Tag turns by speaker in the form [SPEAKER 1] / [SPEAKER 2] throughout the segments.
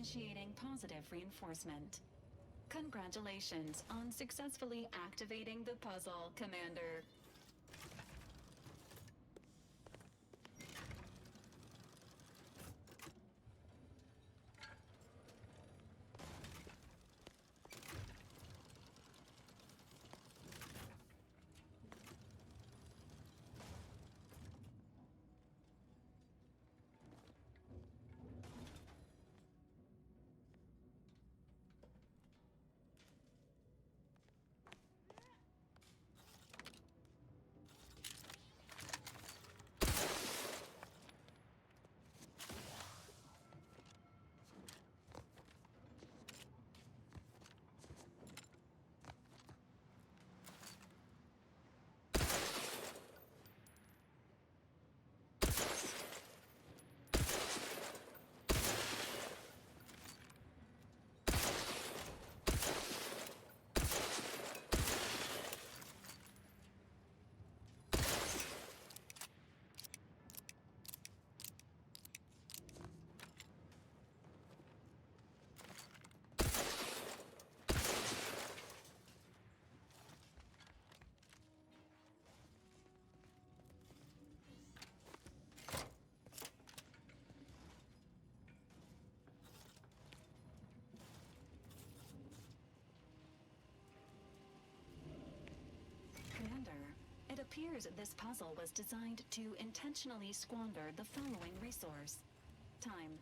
[SPEAKER 1] Initiating positive reinforcement. Congratulations on successfully activating the puzzle, Commander. Commander, it appears this puzzle was designed to intentionally squander the following resource: time.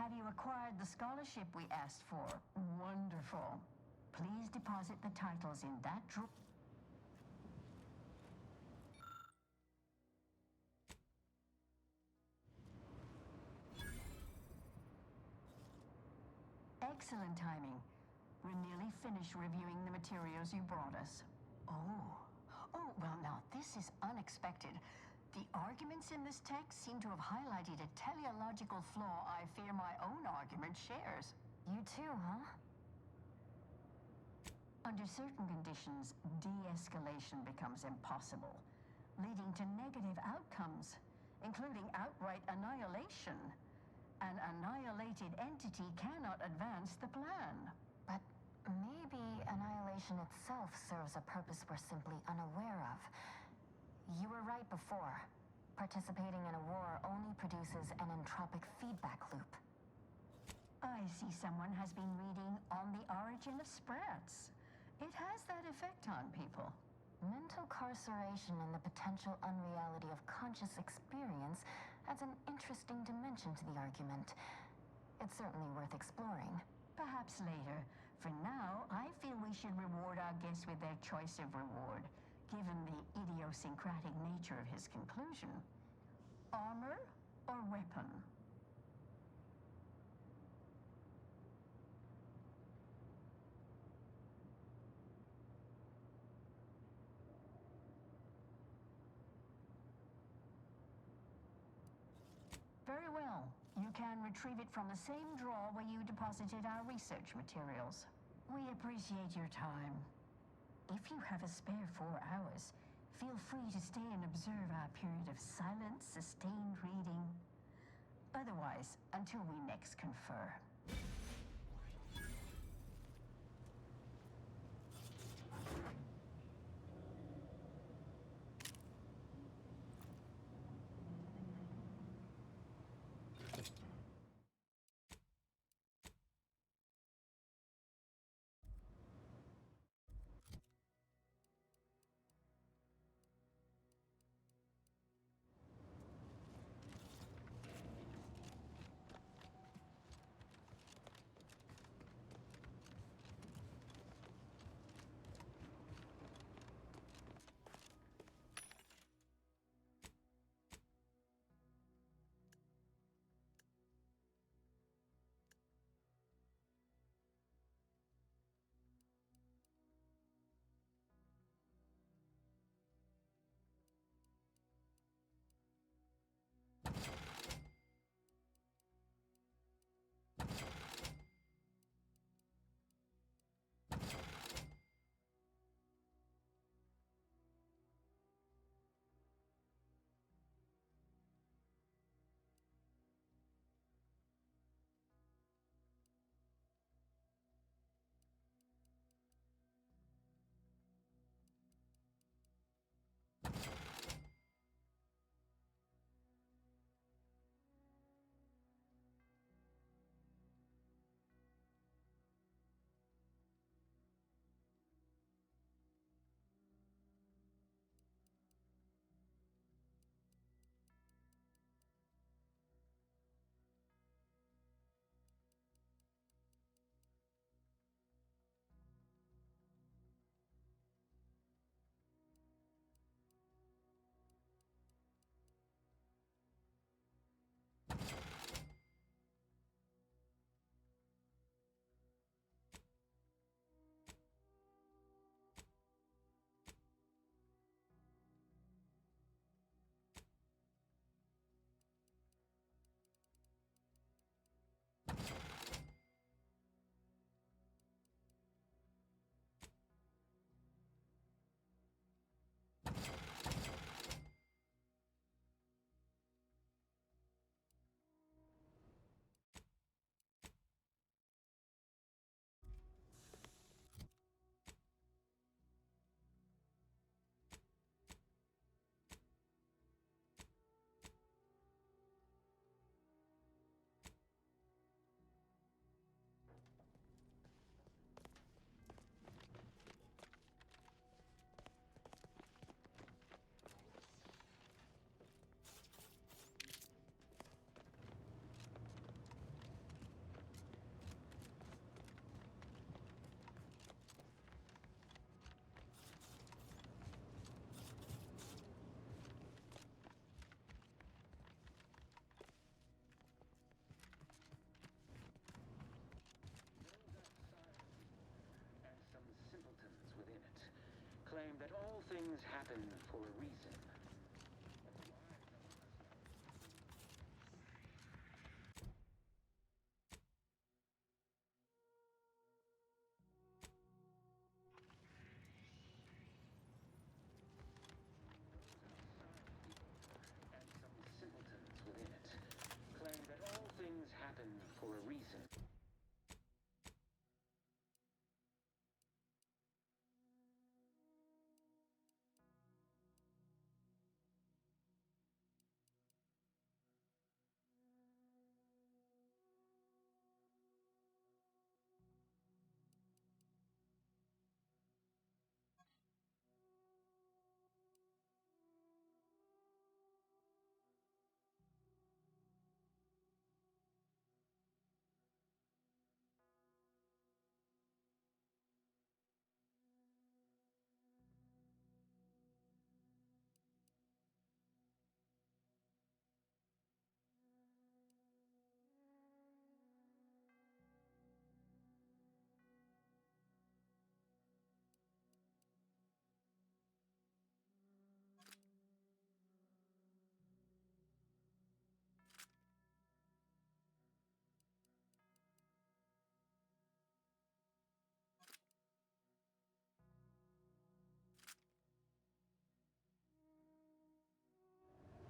[SPEAKER 2] Have you acquired the scholarship we asked for? Wonderful. Please deposit the titles in that drawer. Excellent timing. We're nearly finished reviewing the materials you brought us. Oh, well now, this is unexpected. The arguments in this text seem to have highlighted a teleological flaw I fear my own argument shares.
[SPEAKER 3] You too, huh?
[SPEAKER 2] Under certain conditions, de-escalation becomes impossible, leading to negative outcomes, including outright annihilation. An annihilated entity cannot advance the plan.
[SPEAKER 3] But maybe annihilation itself serves a purpose we're simply unaware of. You were right before. Participating in a war only produces an entropic feedback loop.
[SPEAKER 2] I see someone has been reading On the Origin of Sprats. It has that effect on people.
[SPEAKER 3] Mental carceration and the potential unreality of conscious experience adds an interesting dimension to the argument. It's certainly worth exploring.
[SPEAKER 2] Perhaps later. For now, I feel we should reward our guest with their choice of reward, given the idiosyncratic nature of his conclusion. Armor or weapon? Very well. You can retrieve it from the same drawer where you deposited our research materials. We appreciate your time. If you have a spare 4 hours, feel free to stay and observe our period of silent, sustained reading. Otherwise, until we next confer.
[SPEAKER 4] things happen for a reason. And some simpletons within it claim that all things happen for a reason.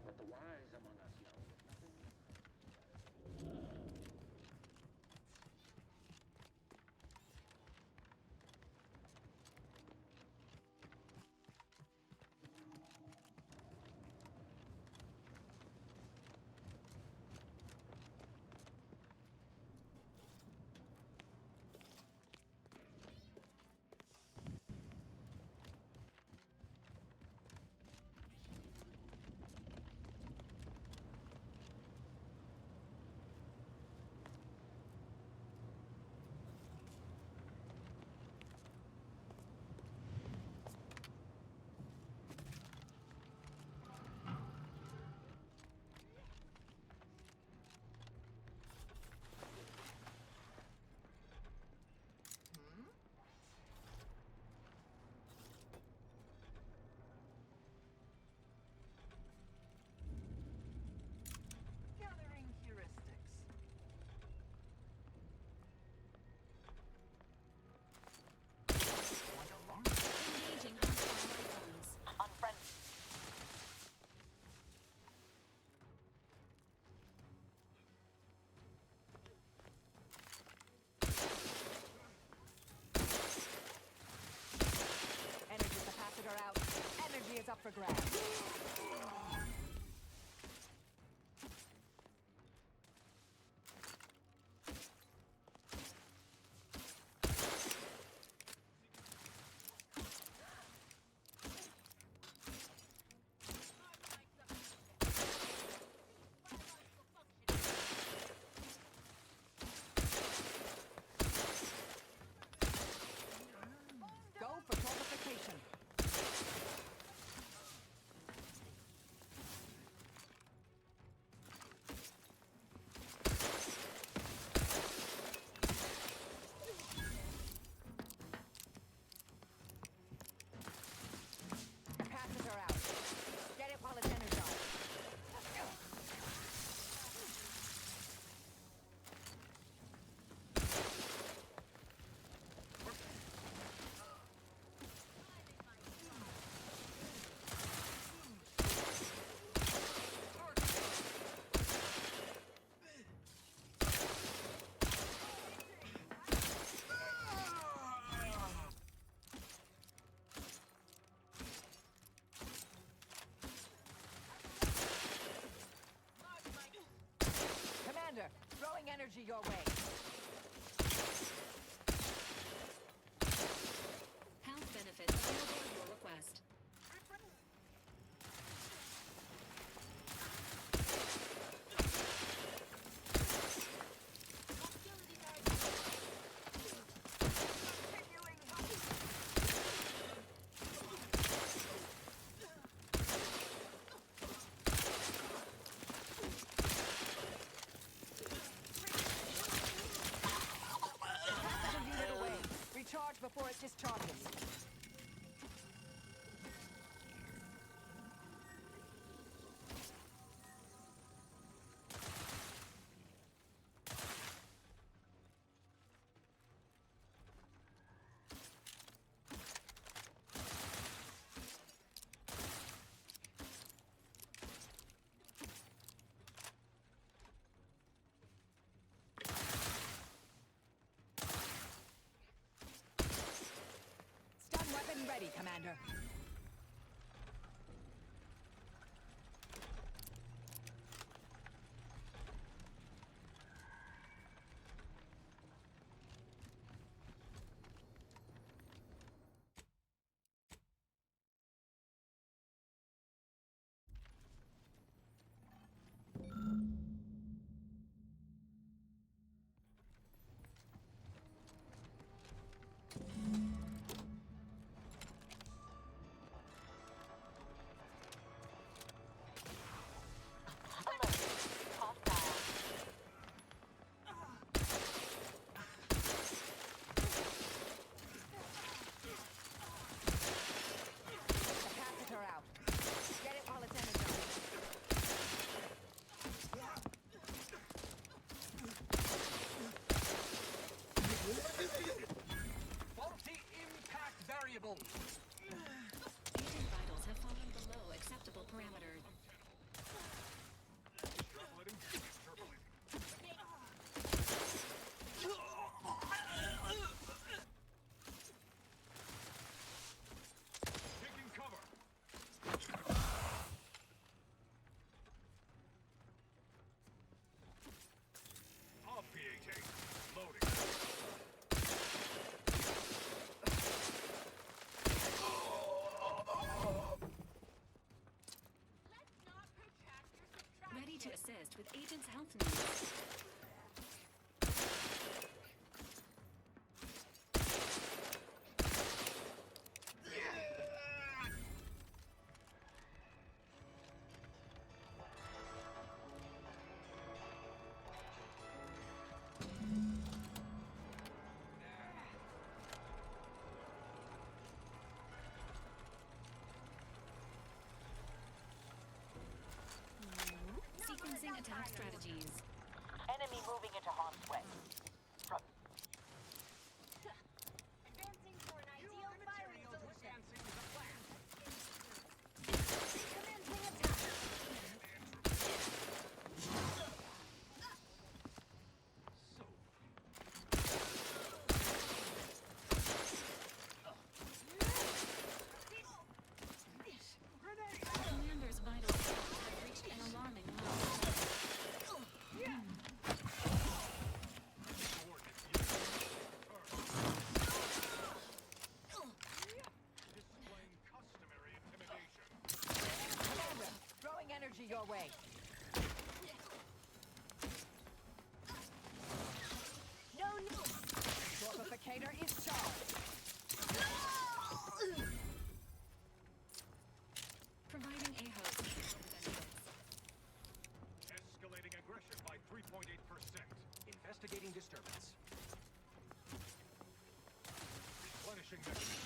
[SPEAKER 4] But the wise among us know that nothing.
[SPEAKER 5] Gathering heuristics.
[SPEAKER 1] Engaging hostile icons.
[SPEAKER 3] Unfriendly.
[SPEAKER 5] Energy capacitor out. Energy is up for grabs. Go for qualification. Capacitor out. Get it while it's energized. Commander, throwing energy your way.
[SPEAKER 1] Health benefits available at your request.
[SPEAKER 5] Capacitor unit away. Recharge before it discharges. Commander. Capacitor out. Get it while it's energized.
[SPEAKER 6] Faulty impact variable.
[SPEAKER 1] Agent vitals have fallen below acceptable parameters.
[SPEAKER 6] Taking cover. Off PHA. Loading.
[SPEAKER 1] Ready to assist with agent's health needs. Sequencing attack strategies.
[SPEAKER 7] Enemy moving into harm's way. From
[SPEAKER 3] Advancing for an ideal firing solution.
[SPEAKER 6] Advancing the plan.
[SPEAKER 3] Commencing attack.
[SPEAKER 1] Commander's vital signs have reached an alarming low.
[SPEAKER 6] Displaying customary intimidation.
[SPEAKER 5] Commander, throwing energy your way.
[SPEAKER 3] No need.
[SPEAKER 5] Torpificator is charged.
[SPEAKER 1] Providing a host with benefits.
[SPEAKER 6] Escalating aggression by 3.8%. Investigating disturbance. Replenishing mechanism.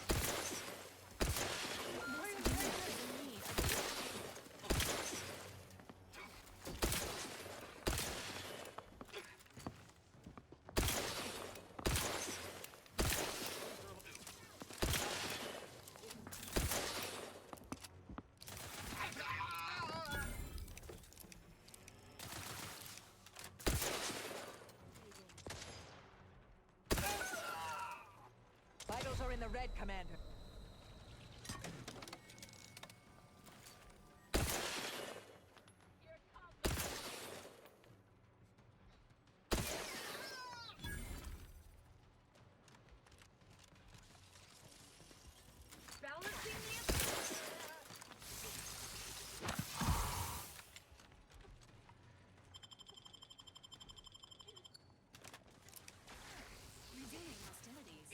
[SPEAKER 5] Vitals are in the red, Commander.
[SPEAKER 3] Balancing the
[SPEAKER 1] Resuming hostilities.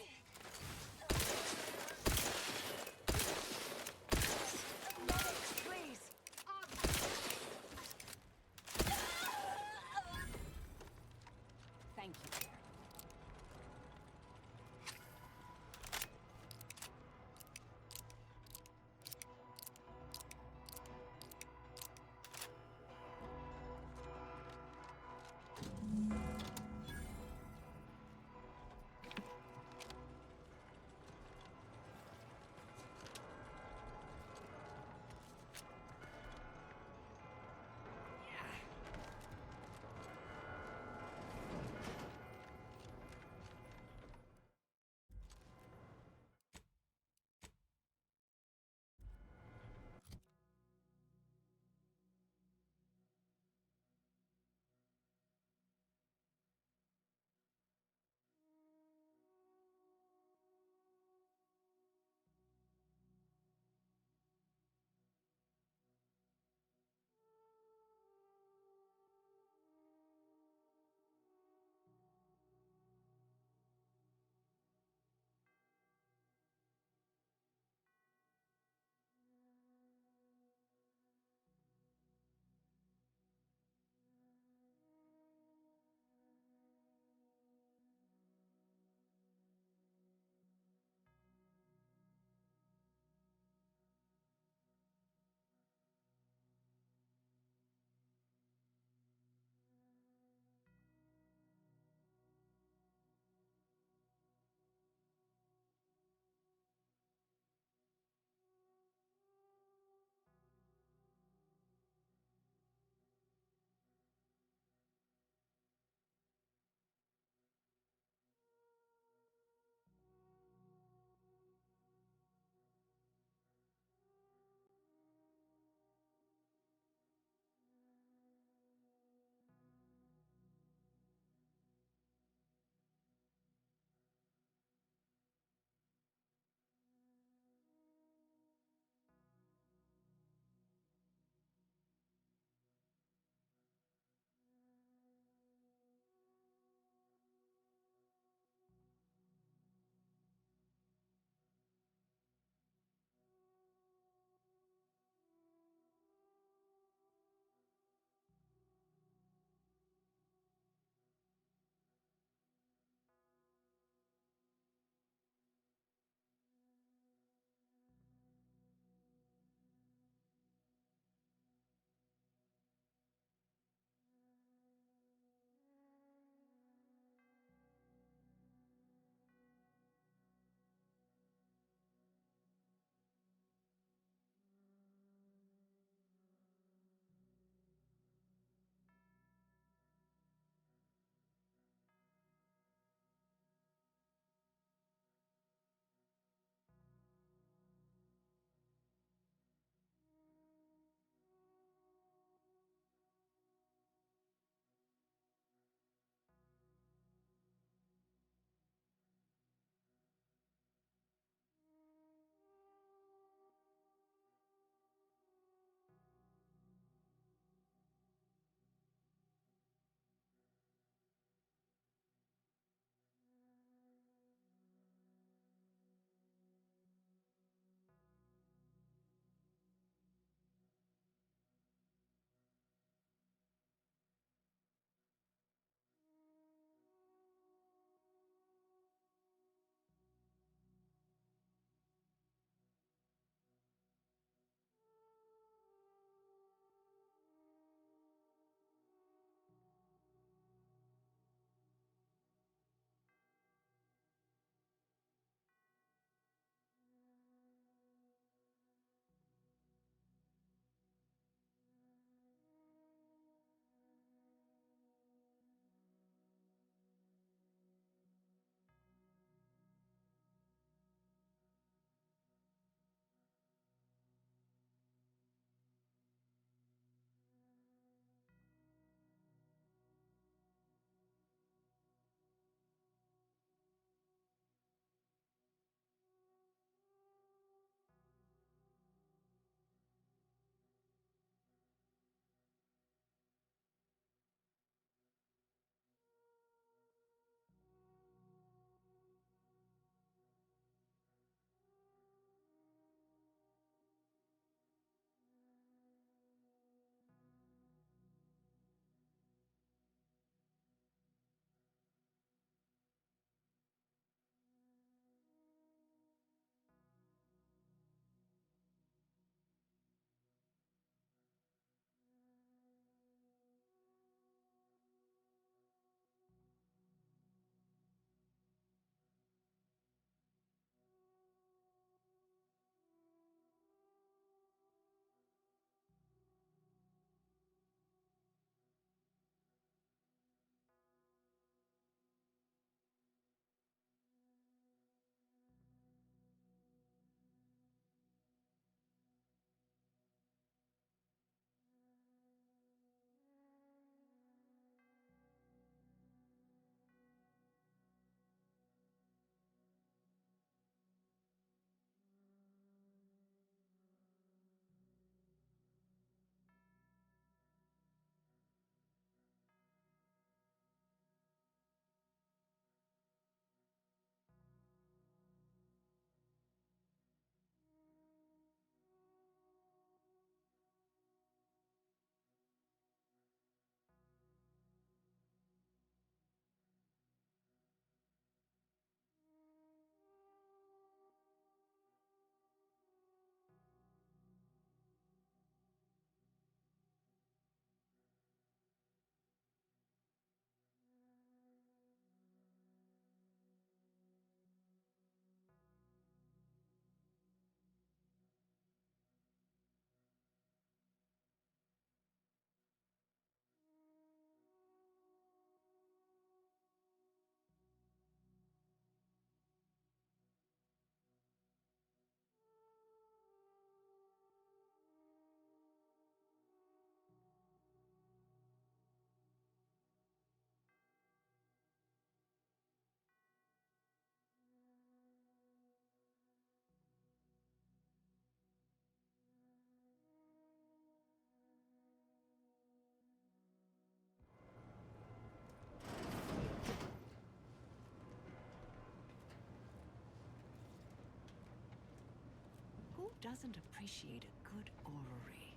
[SPEAKER 5] doesn't appreciate a good orrery?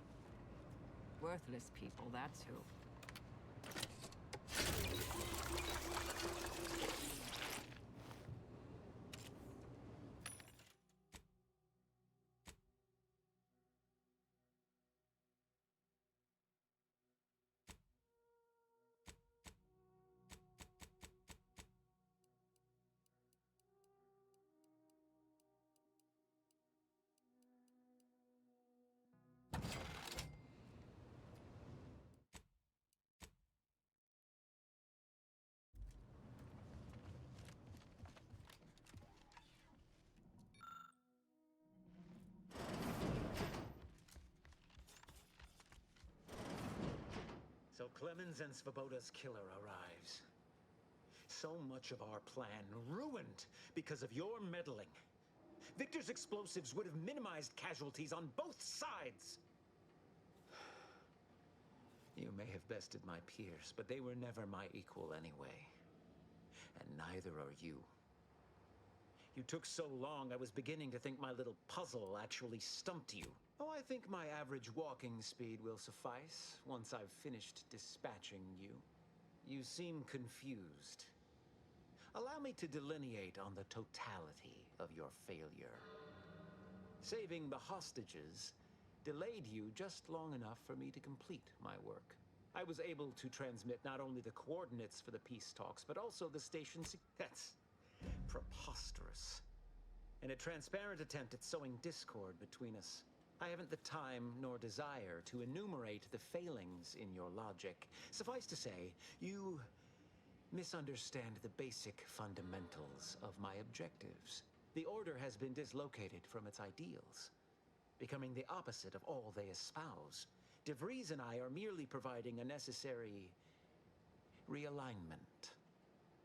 [SPEAKER 5] Worthless people, that's who.
[SPEAKER 8] So Clemens and Svoboda's killer arrives. So much of our plan ruined because of your meddling. Victor's explosives would have minimized casualties on both sides. You may have bested my peers, but they were never my equal anyway. And neither are you. You took so long, I was beginning to think my little puzzle actually stumped you. Oh, I think my average walking speed will suffice once I've finished dispatching you. You seem confused. Allow me to delineate on the totality of your failure. Saving the hostages delayed you just long enough for me to complete my work. I was able to transmit not only the coordinates for the peace talks, but also the station's... That's preposterous. In a transparent attempt at sowing discord between us, I haven't the time nor desire to enumerate the failings in your logic. Suffice to say, you misunderstand the basic fundamentals of my objectives. The Order has been dislocated from its ideals, becoming the opposite of all they espouse. DeVries and I are merely providing a necessary realignment.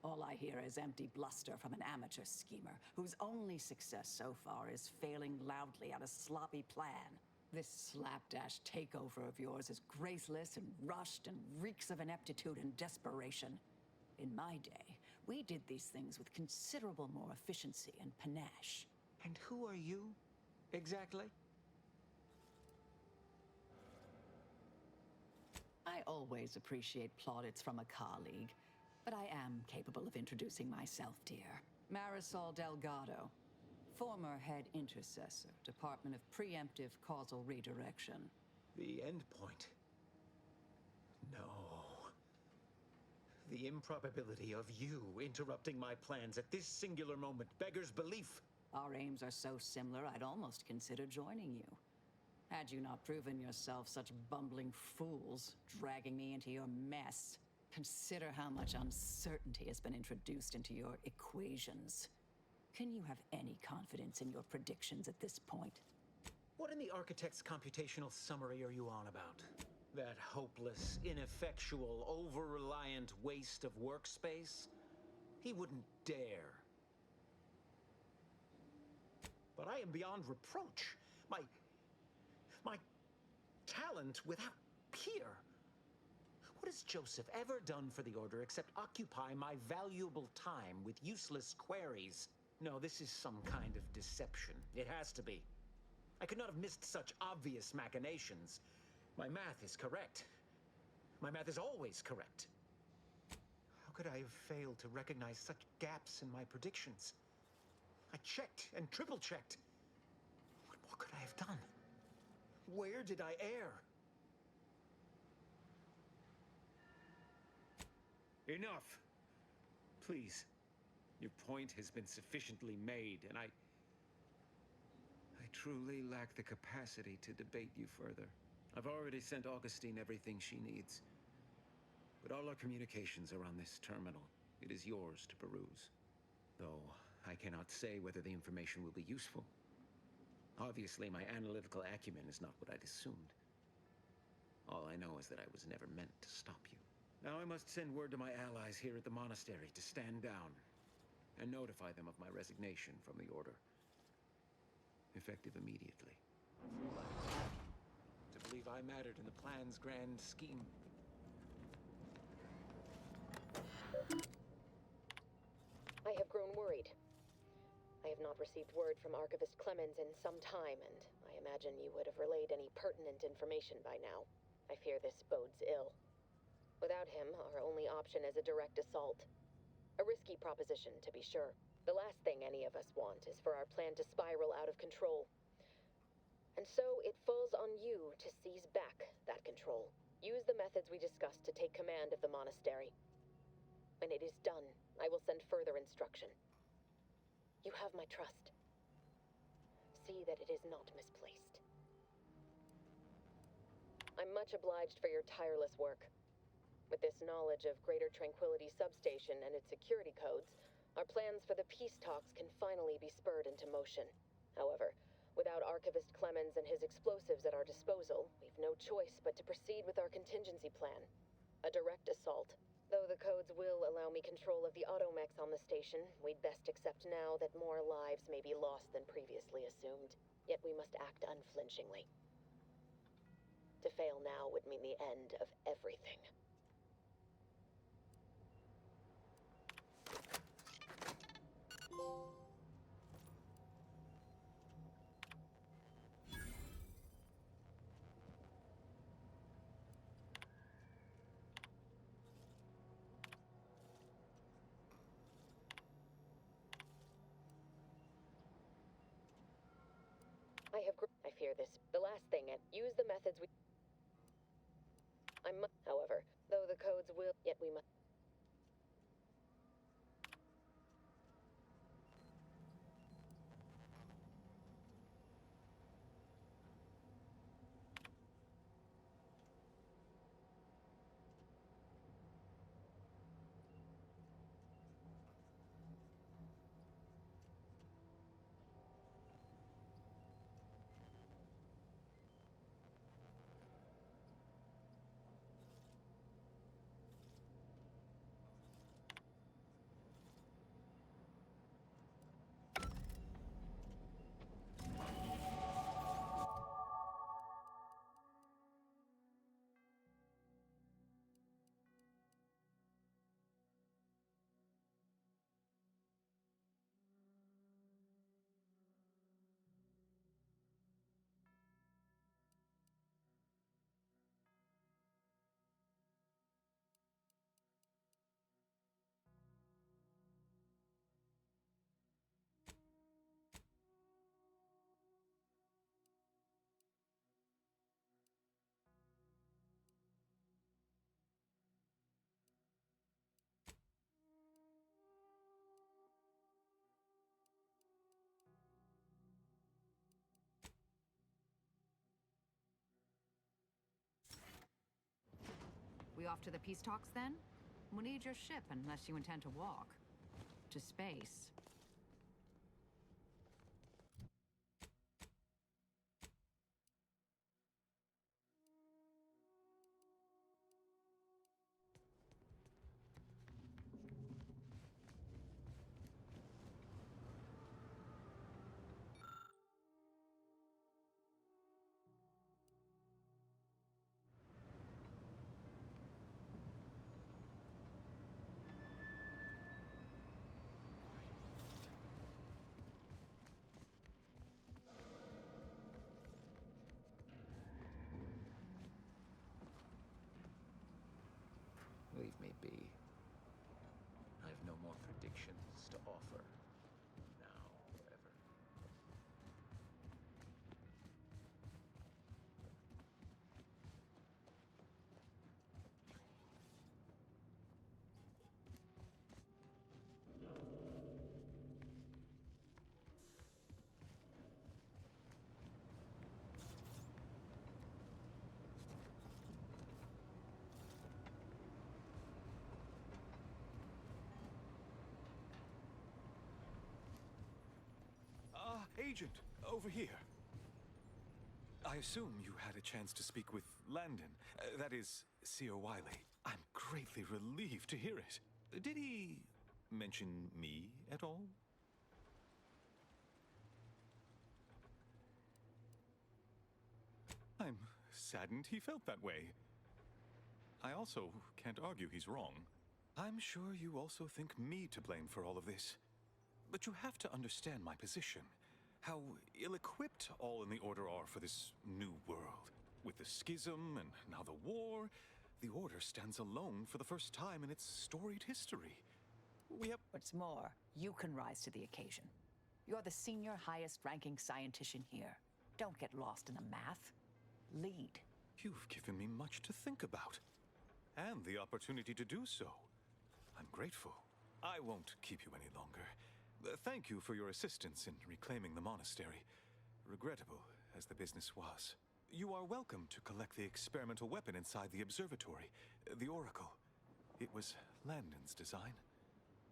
[SPEAKER 5] All I hear is empty bluster from an amateur schemer whose only success so far is failing loudly at a sloppy plan. This slapdash takeover of yours is graceless and rushed and reeks of ineptitude and desperation. In my day, we did these things with considerable more efficiency and panache.
[SPEAKER 8] And who are you, exactly?
[SPEAKER 5] I always appreciate plaudits from a colleague, but I am capable of introducing myself, dear. Marisol Delgado, former head intercessor, Department of Preemptive Causal Redirection.
[SPEAKER 8] The endpoint. No. The improbability of you interrupting my plans at this singular moment beggars belief.
[SPEAKER 5] Our aims are so similar, I'd almost consider joining you. Had you not proven yourself such bumbling fools, dragging me into your mess. Consider how much uncertainty has been introduced into your equations. Can you have any confidence in your predictions at this point?
[SPEAKER 8] What in the architect's computational summary are you on about? That hopeless, ineffectual, over-reliant waste of workspace? He wouldn't dare. But I am beyond reproach. My talent without peer. What has Joseph ever done for the Order except occupy my valuable time with useless queries? No, this is some kind of deception. It has to be. I could not have missed such obvious machinations. My math is correct. My math is always correct. How could I have failed to recognize such gaps in my predictions? I checked and triple-checked. What more could I have done? Where did I err? Enough! Please. Your point has been sufficiently made, and I truly lack the capacity to debate you further. I've already sent Augustine everything she needs. But all our communications are on this terminal. It is yours to peruse. Though I cannot say whether the information will be useful. Obviously, my analytical acumen is not what I'd assumed. All I know is that I was never meant to stop you. Now I must send word to my allies here at the monastery to stand down and notify them of my resignation from the Order. Effective immediately. To believe I mattered in the plan's grand scheme.
[SPEAKER 9] I have grown worried. I have not received word from Archivist Clemens in some time, and I am imagine you would have relayed any pertinent information by now. I fear this bodes ill. Without him, our only option is a direct assault. A risky proposition, to be sure. The last thing any of us want is for our plan to spiral out of control. And so it falls on you to seize back that control. Use the methods we discussed to take command of the monastery. When it is done, I will send further instruction. You have my trust. See that it is not misplaced. I'm much obliged for your tireless work. With this knowledge of Greater Tranquility Substation and its security codes, our plans for the peace talks can finally be spurred into motion. However, without Archivist Clemens and his explosives at our disposal, we've no choice but to proceed with our contingency plan. A direct assault. Though the codes will allow me control of the automechs on the station, we'd best accept now that more lives may be lost than previously assumed. Yet we must act unflinchingly. To fail now would mean the end of everything. I fear this. The last thing, and use the methods we... However, though the codes will... Yet we must...
[SPEAKER 10] We off to the peace talks then? We'll need your ship unless you intend to walk. To space.
[SPEAKER 8] Leave me be. I have no more predictions to offer. Now or ever.
[SPEAKER 6] Agent, over here. I assume you had a chance to speak with Landon. That is, Seer Wiley. I'm greatly relieved to hear it. Did he mention me at all? I'm saddened he felt that way. I also can't argue he's wrong. I'm sure you also think me to blame for all of this. But you have to understand my position. how ill-equipped all in the Order are for this new world. With the schism and now the war, the Order stands alone for the first time in its storied history. We have...
[SPEAKER 5] What's more, you can rise to the occasion. You're the senior highest-ranking scientist here. Don't get lost in the math. Lead.
[SPEAKER 6] You've given me much to think about. And the opportunity to do so. I'm grateful. I won't keep you any longer. Thank you for your assistance in reclaiming the monastery. Regrettable as the business was. You are welcome to collect the experimental weapon inside the observatory, the Oracle. It was Landon's design.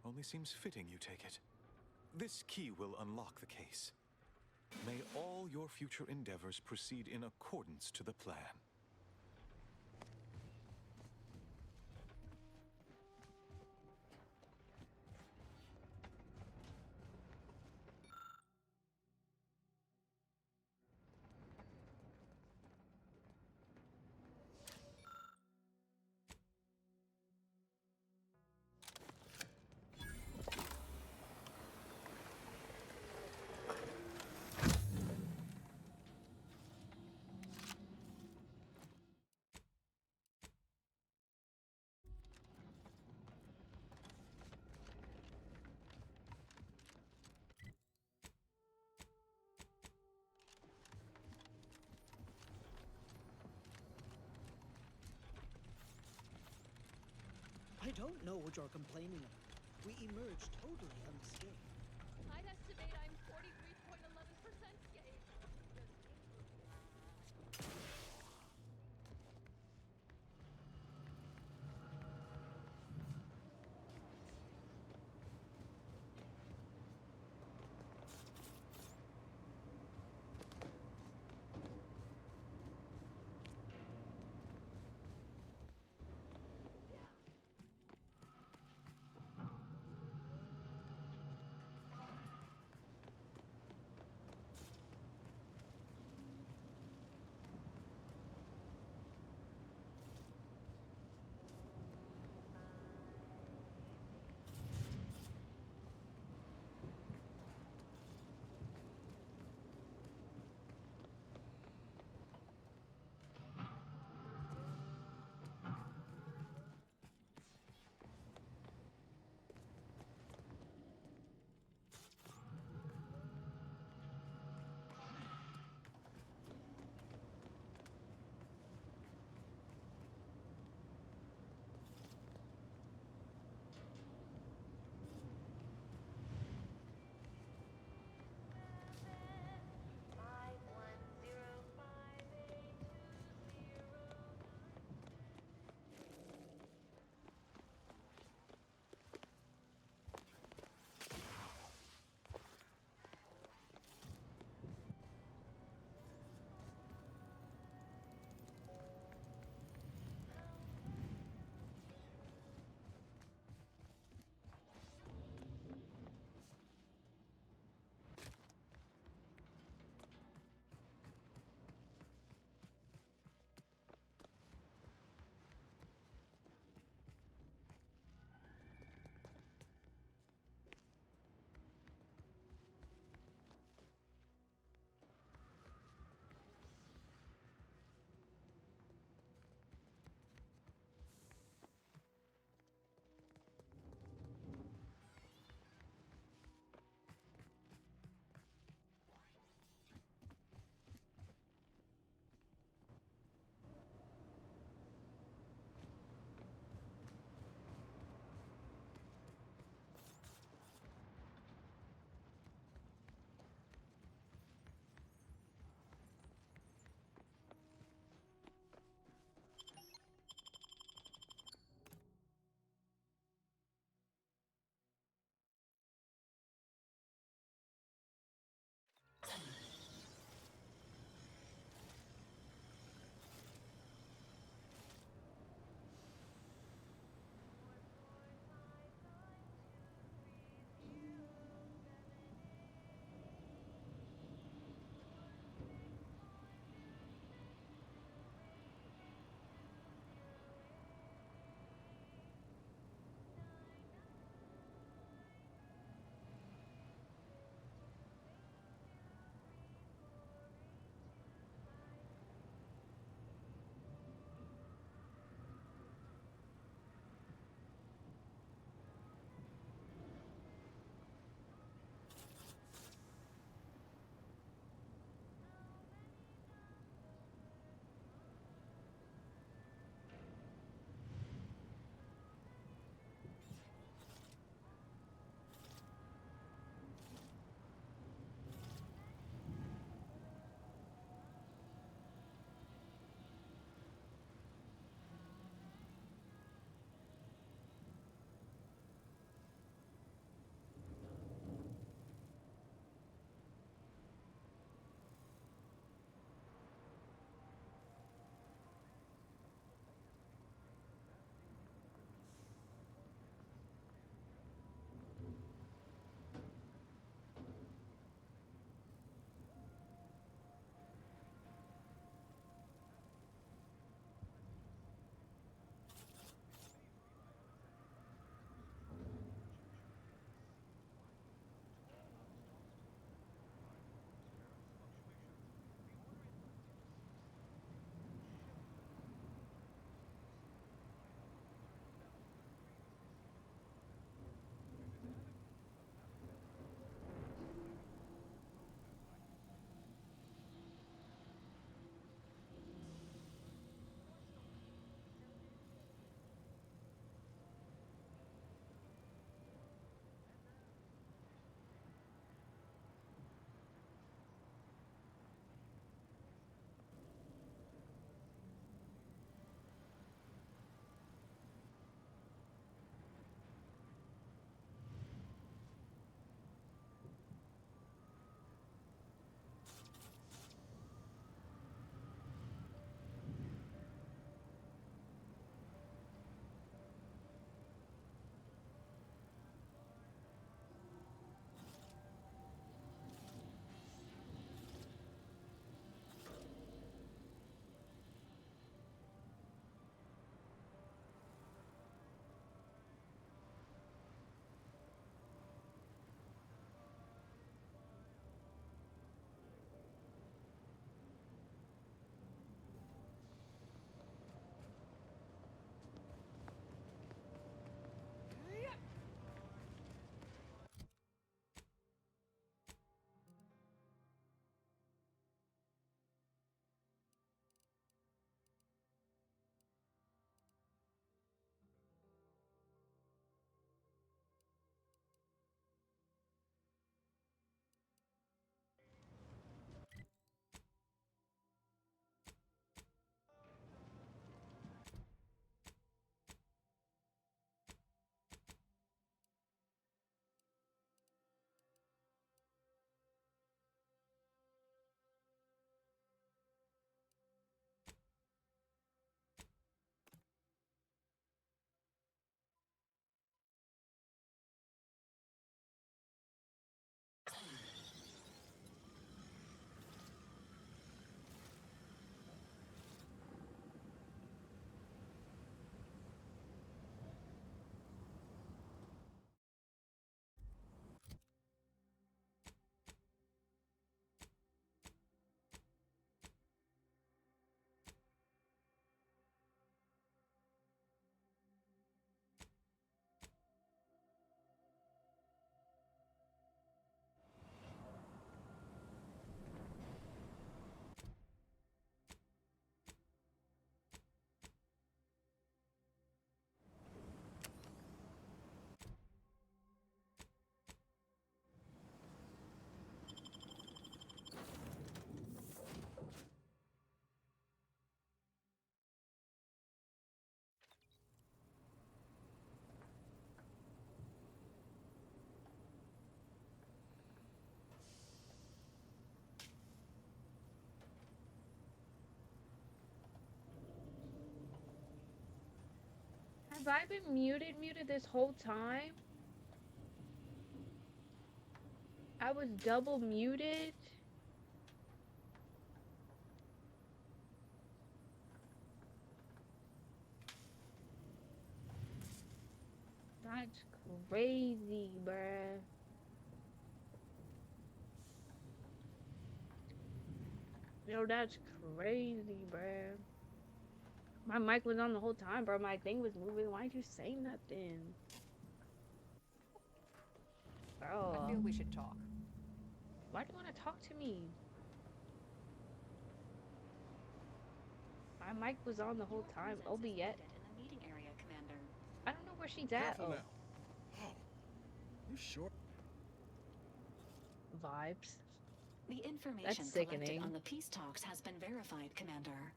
[SPEAKER 6] Only seems fitting you take it. This key will unlock the case. May all your future endeavors proceed in accordance to the plan.
[SPEAKER 11] I don't know what you're complaining about. We emerged totally unscathed.
[SPEAKER 12] I'd estimate I'm 43.11% scathed.
[SPEAKER 13] Have I been muted this whole time? I was double muted? That's crazy, bruh. Yo, that's crazy, bruh. My mic was on the whole time, bro. My thing was moving. Why'd you say nothing? Bro.
[SPEAKER 5] I feel we should talk.
[SPEAKER 13] Why do you want to talk to me? My mic was on the whole time. OBS.
[SPEAKER 1] In the meeting area, Commander.
[SPEAKER 13] I don't know where she's at.
[SPEAKER 14] Careful now. Oh, you sure?
[SPEAKER 13] Vibes.
[SPEAKER 1] The information
[SPEAKER 13] That's
[SPEAKER 1] collected
[SPEAKER 13] sickening.
[SPEAKER 1] on the peace talks has been verified, Commander.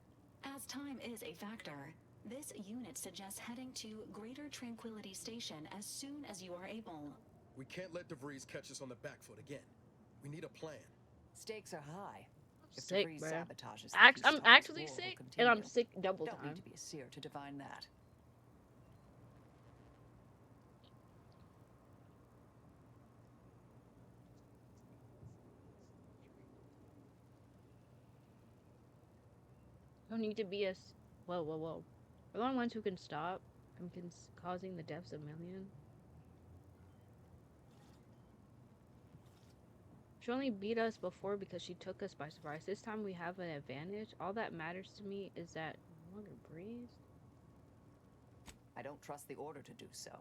[SPEAKER 1] As time is a factor, this unit suggests heading to Greater Tranquility Station as soon as you are able.
[SPEAKER 14] We can't let DeVries catch us on the back foot again. We need a plan.
[SPEAKER 5] Stakes are high. If
[SPEAKER 13] Sick,
[SPEAKER 5] DeVries
[SPEAKER 13] bro.
[SPEAKER 5] sabotages the
[SPEAKER 13] I'm
[SPEAKER 5] peace talks,
[SPEAKER 13] actually
[SPEAKER 5] war will
[SPEAKER 13] sick, and
[SPEAKER 5] continue.
[SPEAKER 13] I'm sick double
[SPEAKER 5] Don't
[SPEAKER 13] time.
[SPEAKER 5] need to be a seer to divine that.
[SPEAKER 13] Don't need to be a. Whoa, whoa, whoa. We're the only ones who can stop from causing the deaths of millions. She only beat us before because she took us by surprise. This time we have an advantage. All that matters to me is that no longer breathes.
[SPEAKER 5] I don't trust the Order to do so.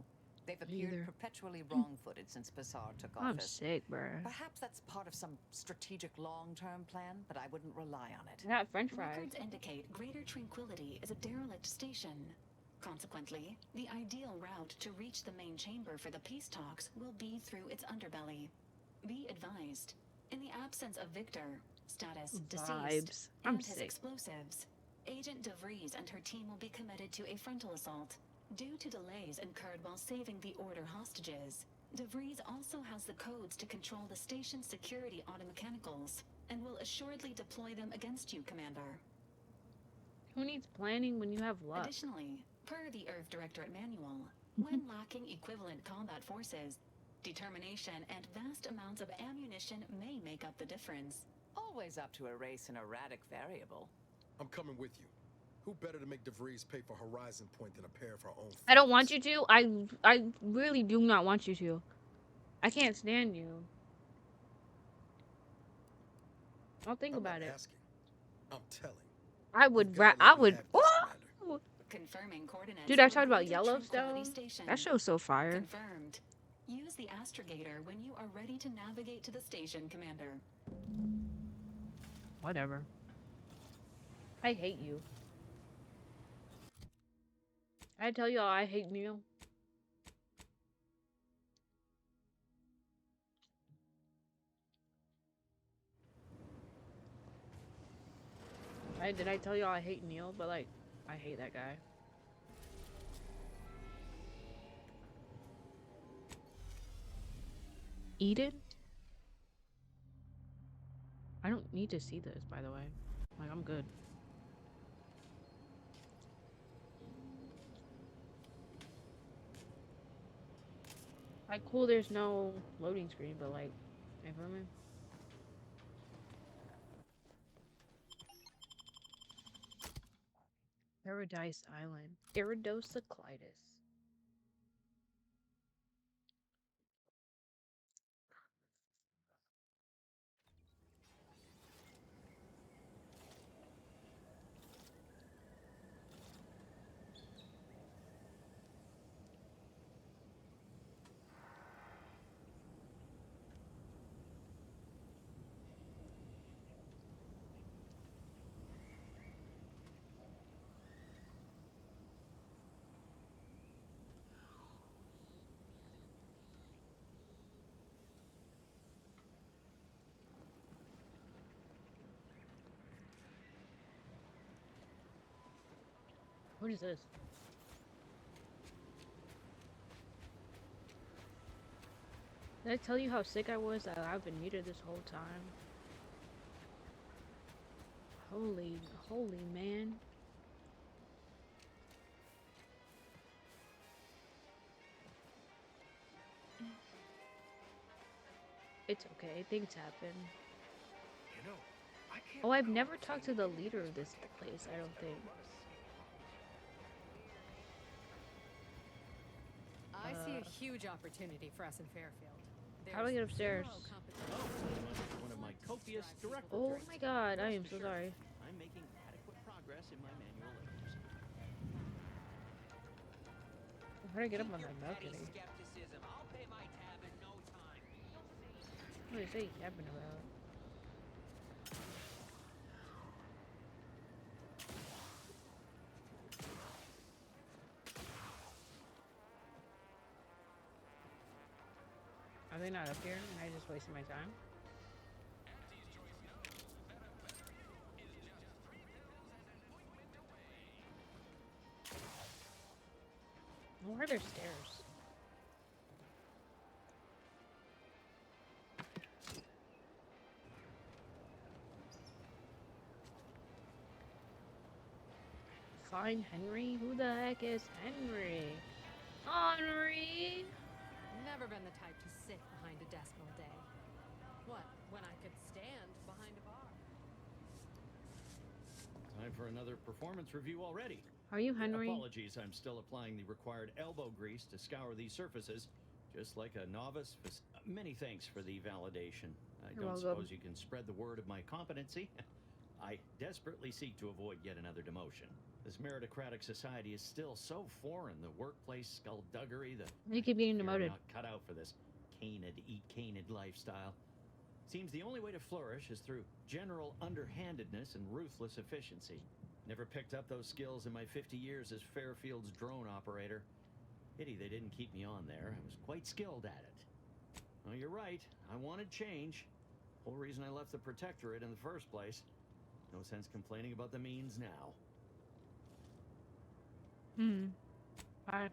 [SPEAKER 5] They've appeared
[SPEAKER 13] Either.
[SPEAKER 5] perpetually wrong-footed since Bassar took
[SPEAKER 13] I'm
[SPEAKER 5] office.
[SPEAKER 13] sick, bruh.
[SPEAKER 5] Perhaps that's part of some strategic long-term plan, but I wouldn't rely on it.
[SPEAKER 13] I got French fries.
[SPEAKER 1] Records indicate Greater Tranquility is a derelict station. Consequently, the ideal route to reach the main chamber for the peace talks will be through its underbelly. Be advised, in the absence of Victor, status deceased,
[SPEAKER 13] Vibes. I'm
[SPEAKER 1] and his
[SPEAKER 13] sick.
[SPEAKER 1] explosives, Agent DeVries and her team will be committed to a frontal assault. Due to delays incurred while saving the Order hostages, DeVries also has the codes to control the station's security automechanicals, and will assuredly deploy them against you, Commander.
[SPEAKER 13] Who needs planning when you have luck?
[SPEAKER 1] Additionally, per the Earth Directorate Manual, when lacking equivalent combat forces, determination and vast amounts of ammunition may make up the difference.
[SPEAKER 5] Always up to erase an erratic variable.
[SPEAKER 14] I'm coming with you. Who better to make DeVries pay for Horizon Point than a pair of her own?
[SPEAKER 13] I don't want you to. I really do not want you to. I can't stand you. I'll think about it.
[SPEAKER 14] Asking. I'm telling.
[SPEAKER 13] I would. Oh!
[SPEAKER 1] Confirming coordinates.
[SPEAKER 13] Dude, I talked about
[SPEAKER 1] Greater
[SPEAKER 13] Yellowstone.
[SPEAKER 1] Tranquility Station.
[SPEAKER 13] That show's so fire.
[SPEAKER 1] Confirmed. Use the astrogator when you are ready to navigate to the station, Commander.
[SPEAKER 13] Whatever. I hate you. I tell y'all I hate Neil. Did I tell y'all I hate Neil? But like, I hate that guy. Eden? I don't need to see this, by the way. Like, I'm good. Like, cool, there's no loading screen, but like, you know what I mean? Paradise Island. Iridocyclitis. What is this? Did I tell you how sick I was that I've been muted this whole time? Holy man. It's okay. Things happen.
[SPEAKER 15] You know, I can't
[SPEAKER 13] Oh, I've
[SPEAKER 15] recall
[SPEAKER 13] never
[SPEAKER 15] seeing
[SPEAKER 13] talked to the
[SPEAKER 15] any
[SPEAKER 13] leader
[SPEAKER 15] of
[SPEAKER 13] of this place, I don't think.
[SPEAKER 16] I see a huge opportunity for us in Fairfield.
[SPEAKER 13] How do I get upstairs?
[SPEAKER 17] One of my copious direct
[SPEAKER 13] Oh
[SPEAKER 17] reports.
[SPEAKER 13] my god, I am
[SPEAKER 17] Rest
[SPEAKER 13] so
[SPEAKER 17] assured,
[SPEAKER 13] sorry.
[SPEAKER 17] I'm making adequate progress in my manual labors.
[SPEAKER 13] How do I get up on that balcony?
[SPEAKER 8] Skepticism. I'll pay my tab in no time.
[SPEAKER 13] What is he yapping about? Are they not up here and I just wasted my time? Where are there stairs? Find Henry? Who the heck is Henry? Henry!
[SPEAKER 16] Never been the type to sit behind a desk all day. What, when I could stand behind a bar?
[SPEAKER 17] Time for another performance review already.
[SPEAKER 13] Are you Henry?
[SPEAKER 17] Apologies, I'm still applying the required elbow grease to scour these surfaces, just like a novice. Many thanks for the validation. I
[SPEAKER 13] You're
[SPEAKER 17] don't
[SPEAKER 13] welcome.
[SPEAKER 17] suppose you can spread the word of my competency. I desperately seek to avoid yet another demotion. This meritocratic society is still so foreign. The workplace skullduggery,
[SPEAKER 13] You keep getting
[SPEAKER 17] You're
[SPEAKER 13] demoted.
[SPEAKER 17] not cut out for this canid, eat canid lifestyle. Seems the only way to flourish is through general underhandedness and ruthless efficiency. Never picked up those skills in my 50 years as Fairfield's drone operator. Pity they didn't keep me on there. I was quite skilled at it. Well, you're right. I wanted change. Whole reason I left the Protectorate in the first place. No sense complaining about the means now.
[SPEAKER 13] Bye.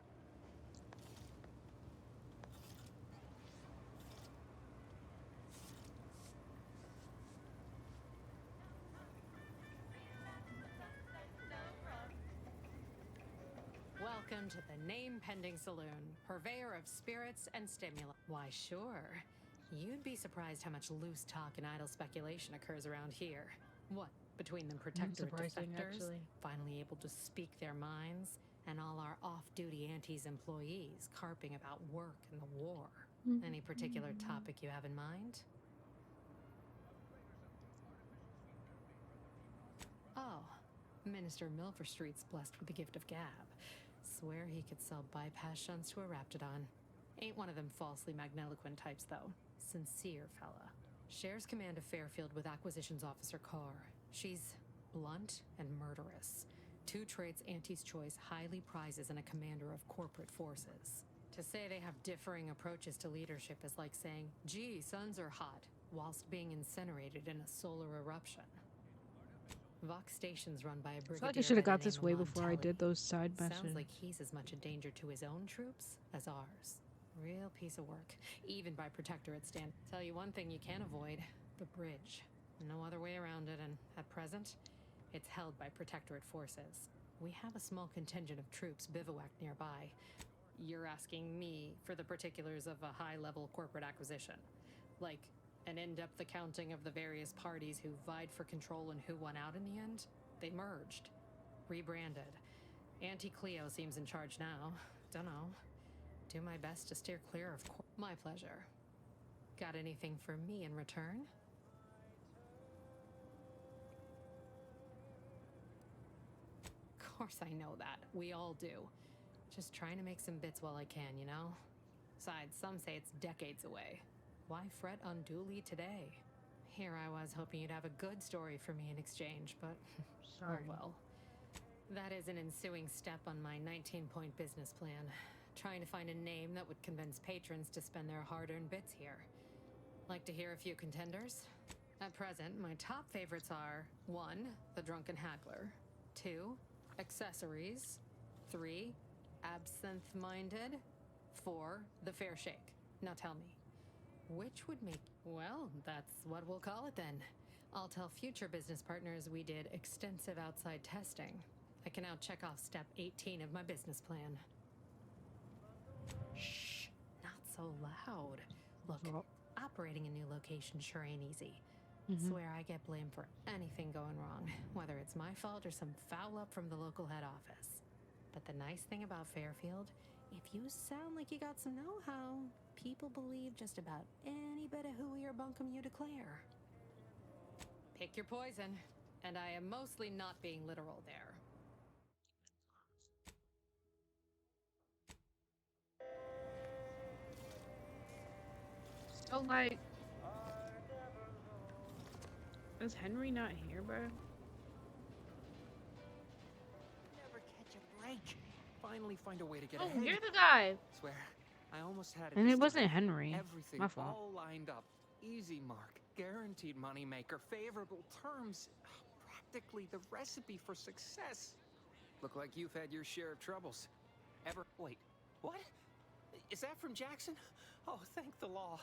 [SPEAKER 16] Welcome to the name-pending saloon, purveyor of spirits and stimulants. Why, sure. You'd be surprised how much loose talk and idle speculation occurs around here. What, between them Protectorate
[SPEAKER 13] surprising,
[SPEAKER 16] defectors,
[SPEAKER 13] actually.
[SPEAKER 16] finally able to speak their minds, and all our off-duty Antes employees carping about work and the war. Any particular topic you have in mind? Oh, Minister Milverstreet's blessed with the gift of gab. Swear he could sell bypass shunts to a Raptidon. Ain't one of them falsely magniloquent types, though. Sincere fella. Shares command of Fairfield with Acquisitions Officer Carr. She's blunt and murderous. Two traits Auntie's Choice highly prizes in a commander of corporate forces. To say they have differing approaches to leadership is like saying, gee, suns are hot, whilst being incinerated in a solar eruption. Vox Station's run by a
[SPEAKER 13] I
[SPEAKER 16] brigadier
[SPEAKER 13] feel like I should have
[SPEAKER 16] by
[SPEAKER 13] got
[SPEAKER 16] the
[SPEAKER 13] this
[SPEAKER 16] name
[SPEAKER 13] way
[SPEAKER 16] of
[SPEAKER 13] before I
[SPEAKER 16] Montelli.
[SPEAKER 13] did those side
[SPEAKER 16] Sounds
[SPEAKER 13] missions.
[SPEAKER 16] like he's as much a danger to his own troops as ours. Real piece of work, even by Protectorate stand. Tell you one thing you can't avoid, the bridge. No other way around it, and at present, it's held by Protectorate forces. We have a small contingent of troops bivouacked nearby. You're asking me for the particulars of a high-level corporate acquisition. Like, an in-depth accounting of the various parties who vied for control and who won out in the end? They merged. Rebranded. Auntie Cleo seems in charge now. Dunno. Do my best to steer clear of my pleasure. Got anything for me in return? Of course I know that. We all do. Just trying to make some bits while I can, you know? Besides, some say it's decades away. Why fret unduly today? Here I was hoping you'd have a good story for me in exchange, but
[SPEAKER 13] Sorry.
[SPEAKER 16] oh well. That is an ensuing step on my 19-point business plan. Trying to find a name that would convince patrons to spend their hard-earned bits here. Like to hear a few contenders? At present, my top favorites are 1. The Drunken Haggler, 2. Accessories, 3. Absinthe-Minded, 4. The Fair Shake. Now tell me, which would make... Well, that's what we'll call it then. I'll tell future business partners we did extensive outside testing. I can now check off step 18 of my business plan. Shh, not so loud. Look,
[SPEAKER 13] Oh.
[SPEAKER 16] I operating a new location sure ain't easy.
[SPEAKER 13] Mhm.
[SPEAKER 16] Swear I get blamed for anything going wrong, whether it's my fault or some foul up from the local head office. But the nice thing about Fairfield, if you sound like you got some know-how, people believe just about any bit of hooey or bunkum you declare. Pick your poison, and I am mostly not being literal there.
[SPEAKER 13] So like, is Henry not here, bro?
[SPEAKER 18] Never catch a break. Finally find a way to get
[SPEAKER 13] Oh,
[SPEAKER 18] ahead.
[SPEAKER 13] you're the guy.
[SPEAKER 18] Swear, I almost had it.
[SPEAKER 13] And
[SPEAKER 18] this
[SPEAKER 13] it wasn't
[SPEAKER 18] time.
[SPEAKER 13] Henry.
[SPEAKER 18] Everything
[SPEAKER 13] My fault.
[SPEAKER 18] all lined up. Easy mark, guaranteed moneymaker, favorable terms. Practically the recipe for success. Look like you've had your share of troubles. Wait, what? Is that from Jackson? Oh, thank the law.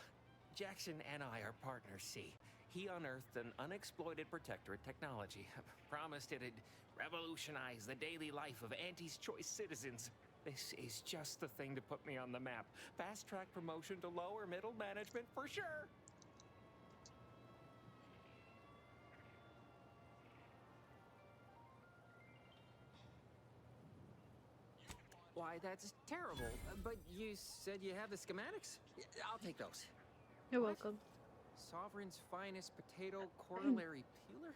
[SPEAKER 18] Jackson and I are partners, see. He unearthed an unexploited protectorate technology. Promised it'd revolutionize the daily life of Auntie's choice citizens. This is just the thing to put me on the map. Fast-track promotion to lower middle management for sure. Why, that's terrible. But you said you have the schematics? I'll take those.
[SPEAKER 13] You're welcome.
[SPEAKER 18] Sovereign's finest potato corollary peeler?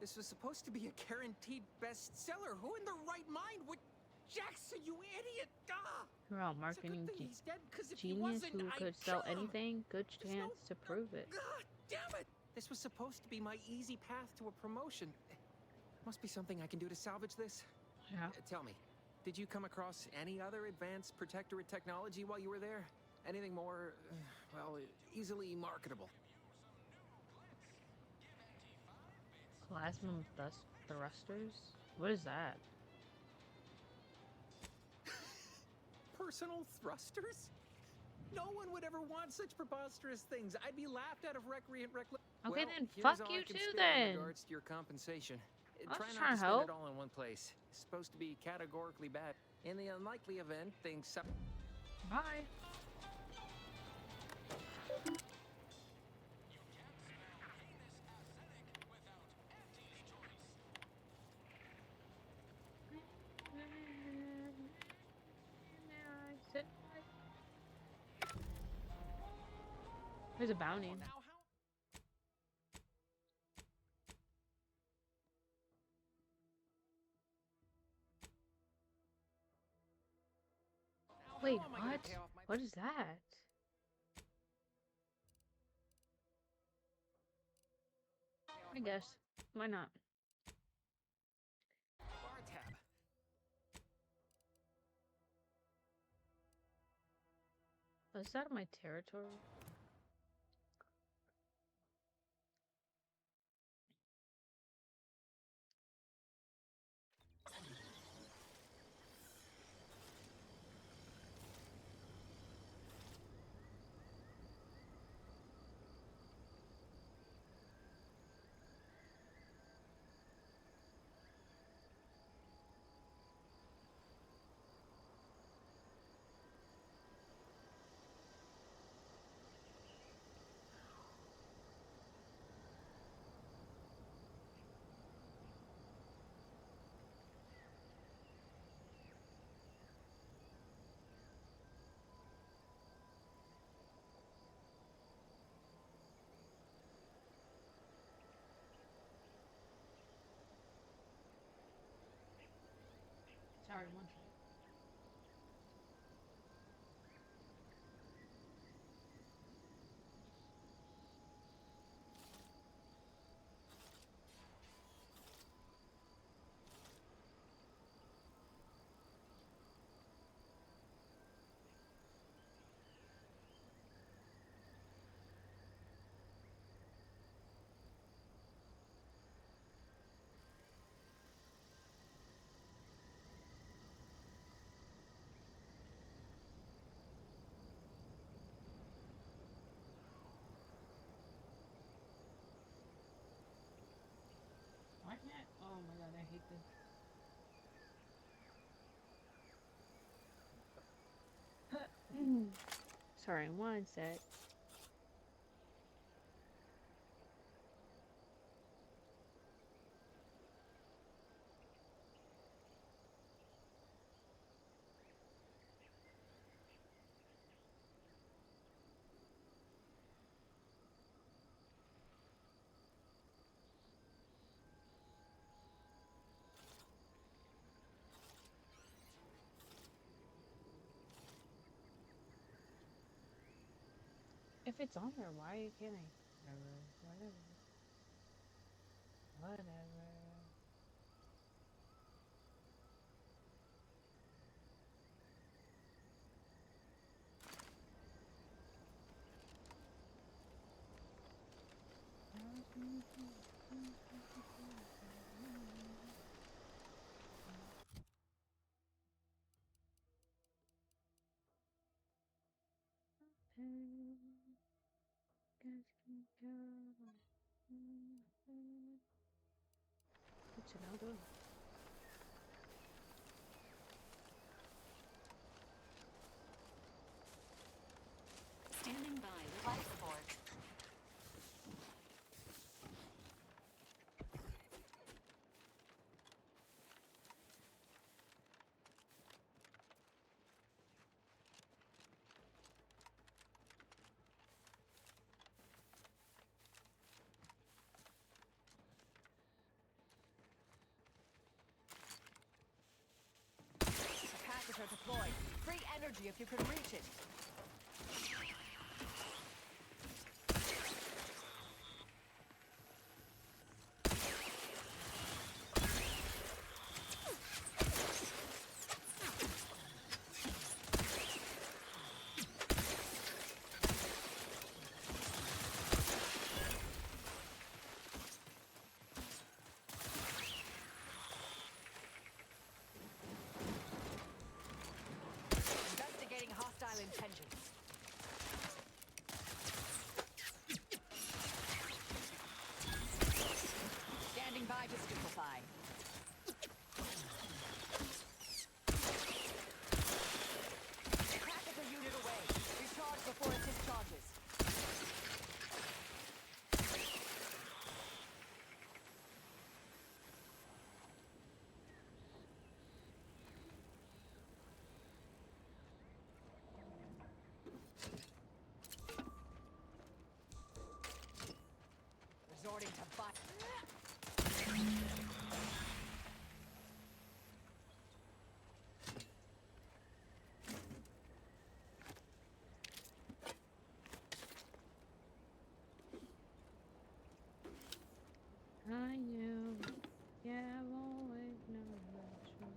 [SPEAKER 18] This was supposed to be a guaranteed bestseller. Who in their right mind would... Jackson, you idiot! Ah!
[SPEAKER 13] You're all marketing
[SPEAKER 18] He's dead, 'cause if he
[SPEAKER 13] genius
[SPEAKER 18] wasn't,
[SPEAKER 13] who
[SPEAKER 18] I'd
[SPEAKER 13] could sell
[SPEAKER 18] kill him.
[SPEAKER 13] anything. Good chance to prove it.
[SPEAKER 18] God damn it! This was supposed to be my easy path to a promotion. Must be something I can do to salvage this.
[SPEAKER 13] Yeah.
[SPEAKER 18] Tell me, did you come across any other advanced protectorate technology while you were there? Anything more, well, easily marketable?
[SPEAKER 13] Plasma thrusters? What is that?
[SPEAKER 18] Personal thrusters? No one would ever want such preposterous things. I'd be laughed out of recreant
[SPEAKER 13] Okay,
[SPEAKER 18] well,
[SPEAKER 13] then
[SPEAKER 18] here's
[SPEAKER 13] fuck
[SPEAKER 18] all
[SPEAKER 13] you
[SPEAKER 18] I can
[SPEAKER 13] too
[SPEAKER 18] spare in
[SPEAKER 13] then.
[SPEAKER 18] regards to your compensation.
[SPEAKER 13] I was
[SPEAKER 18] Try
[SPEAKER 13] just
[SPEAKER 18] not
[SPEAKER 13] trying
[SPEAKER 18] to
[SPEAKER 13] to
[SPEAKER 18] spend
[SPEAKER 13] help.
[SPEAKER 18] it all in one place. It's supposed to be categorically bad. In the unlikely event things...
[SPEAKER 13] Bye. There's a bounty. Wait, what? What is that? I guess. Why not?
[SPEAKER 18] Bar tab.
[SPEAKER 13] Is that my territory? Sorry, one second. Why can't? Oh my god, I hate this. Sorry, one sec. If it's on there, why can't I? Whatever. Whatever. What's it now doing?
[SPEAKER 1] Standing by with life support.
[SPEAKER 5] Capacitor deployed. Free energy if you can reach it. Investigating hostile intentions. Standing by to stupefy. Practical unit away. Recharge before it discharges. Resorting to fire.
[SPEAKER 13] I knew. Yeah, I've always known that's true.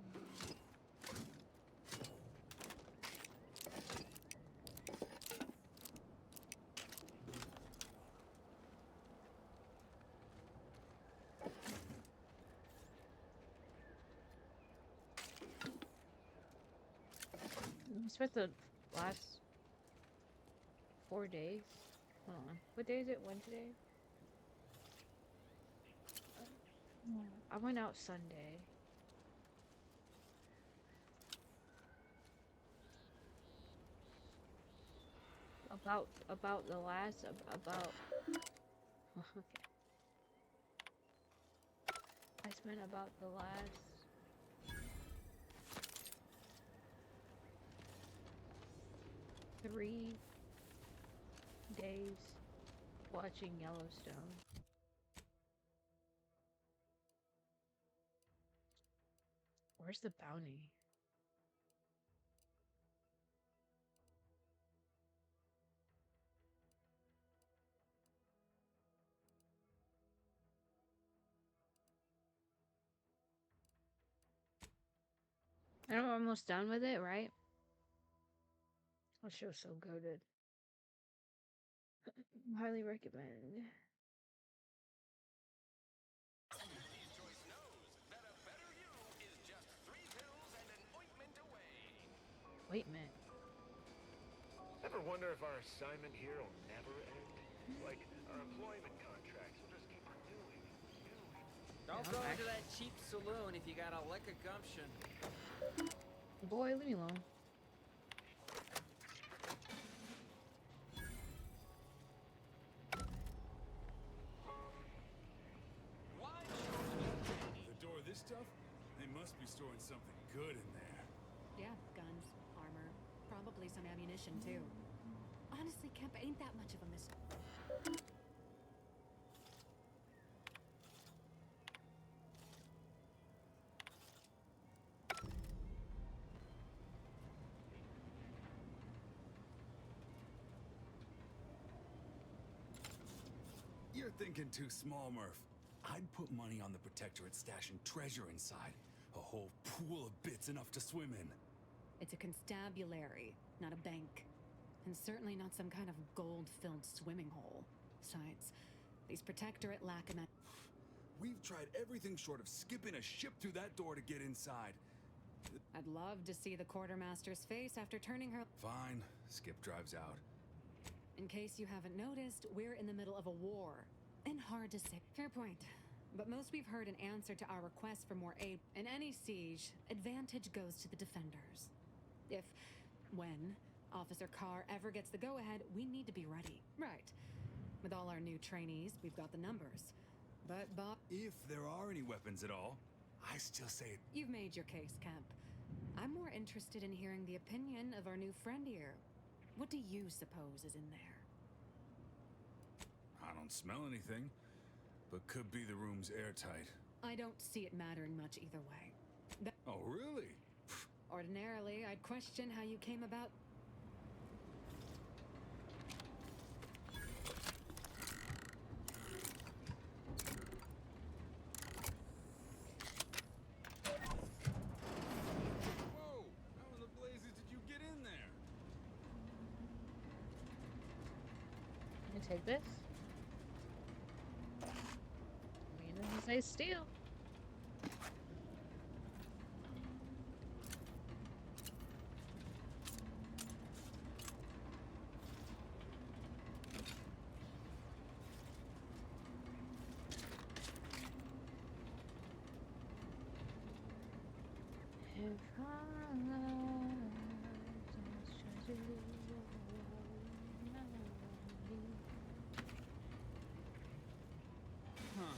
[SPEAKER 13] We spent the last 4 days. Hold on. What day is it? Wednesday? I went out Sunday. About the last about okay. I spent about the last 3 days watching Yellowstone. Where's the bounty? I'm almost done with it, right? That show's so goated. Highly recommend. Ointment.
[SPEAKER 15] Ever wonder if our assignment here will never end? Like, our employment contracts will just keep renewing and renewing.
[SPEAKER 18] Don't go into that cheap saloon if you got a lick of gumption.
[SPEAKER 13] Boy, leave me alone.
[SPEAKER 19] The door this stuff? They must be storing something good in there.
[SPEAKER 10] Yeah, guns, armor, probably some ammunition too. Honestly, Kemp ain't that much of a mystery.
[SPEAKER 19] You're thinking too small, Murph. I'd put money on the Protectorate stashing treasure inside. A whole pool of bits enough to swim in.
[SPEAKER 10] It's a constabulary, not a bank. And certainly not some kind of gold-filled swimming hole. Besides, these Protectorate lack a...
[SPEAKER 19] We've tried everything short of skipping a ship through that door to get inside.
[SPEAKER 10] I'd love to see the quartermaster's face after turning her...
[SPEAKER 19] Fine. Skip drives out.
[SPEAKER 10] In case you haven't noticed, we're in the middle of a war. And hard to say. Fair point. But most we've heard in answer to our request for more aid. In any siege, advantage goes to the defenders. If, when, Officer Carr ever gets the go-ahead, we need to be ready. Right. With all our new trainees, we've got the numbers. But Bob...
[SPEAKER 19] If there are any weapons at all, I still say...
[SPEAKER 10] You've made your case, Kemp. I'm more interested in hearing the opinion of our new friend here. What do you suppose is in there?
[SPEAKER 19] I don't smell anything, but could be the room's airtight.
[SPEAKER 10] I don't see it mattering much either way.
[SPEAKER 19] Oh, really?
[SPEAKER 10] Ordinarily, I'd question how you came about...
[SPEAKER 19] Whoa! How in the blazes did you get in there?
[SPEAKER 13] Can I take this? I mean, it doesn't say steal.
[SPEAKER 19] Huh.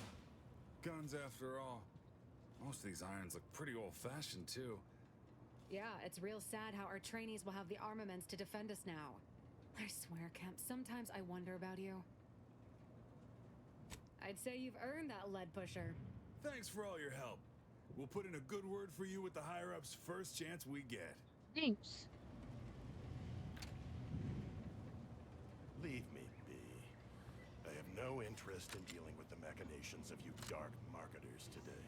[SPEAKER 19] Guns after all. Most of these irons look pretty old-fashioned, too.
[SPEAKER 10] Yeah, it's real sad how our trainees will have the armaments to defend us now. I swear, Kemp, sometimes I wonder about you. I'd say you've earned that lead pusher.
[SPEAKER 19] Thanks for all your help. We'll put in a good word for you with the higher-ups first chance we get.
[SPEAKER 13] Thanks.
[SPEAKER 15] Leave me be. I have no interest in dealing with the machinations of you dark marketers today.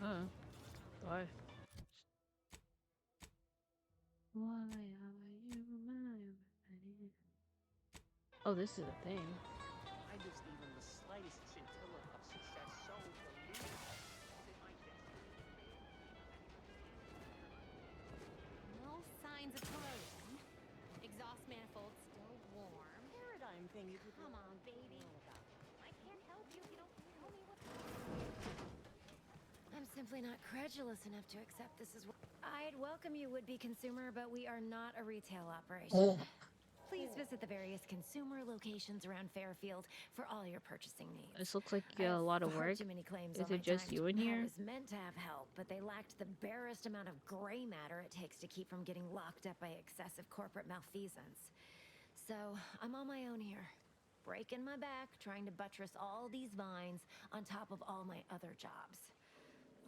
[SPEAKER 13] Huh. Why? Why are you my... Oh, this is a thing.
[SPEAKER 7] I lose even the slightest scintilla of success so believable that my destiny.
[SPEAKER 3] No signs of corrosion. Exhaust manifold still warm.
[SPEAKER 7] Paradigm thing you could...
[SPEAKER 3] Come on, baby. I can't help you if you don't tell me what... I'm simply not credulous enough to accept this is what... I'd welcome you, would-be consumer, but we are not a retail operation. Please visit the various consumer locations around Fairfield for all your purchasing needs.
[SPEAKER 13] This looks like you got a lot of
[SPEAKER 3] Far
[SPEAKER 13] work.
[SPEAKER 3] too many claims
[SPEAKER 13] Is
[SPEAKER 3] on
[SPEAKER 13] it
[SPEAKER 3] my
[SPEAKER 13] just
[SPEAKER 3] time
[SPEAKER 13] you in
[SPEAKER 3] to-
[SPEAKER 13] here?
[SPEAKER 3] I was meant to have help, but they lacked the barest amount of gray matter it takes to keep from getting locked up by excessive corporate malfeasance. So, I'm on my own here. Breaking my back, trying to buttress all these vines on top of all my other jobs.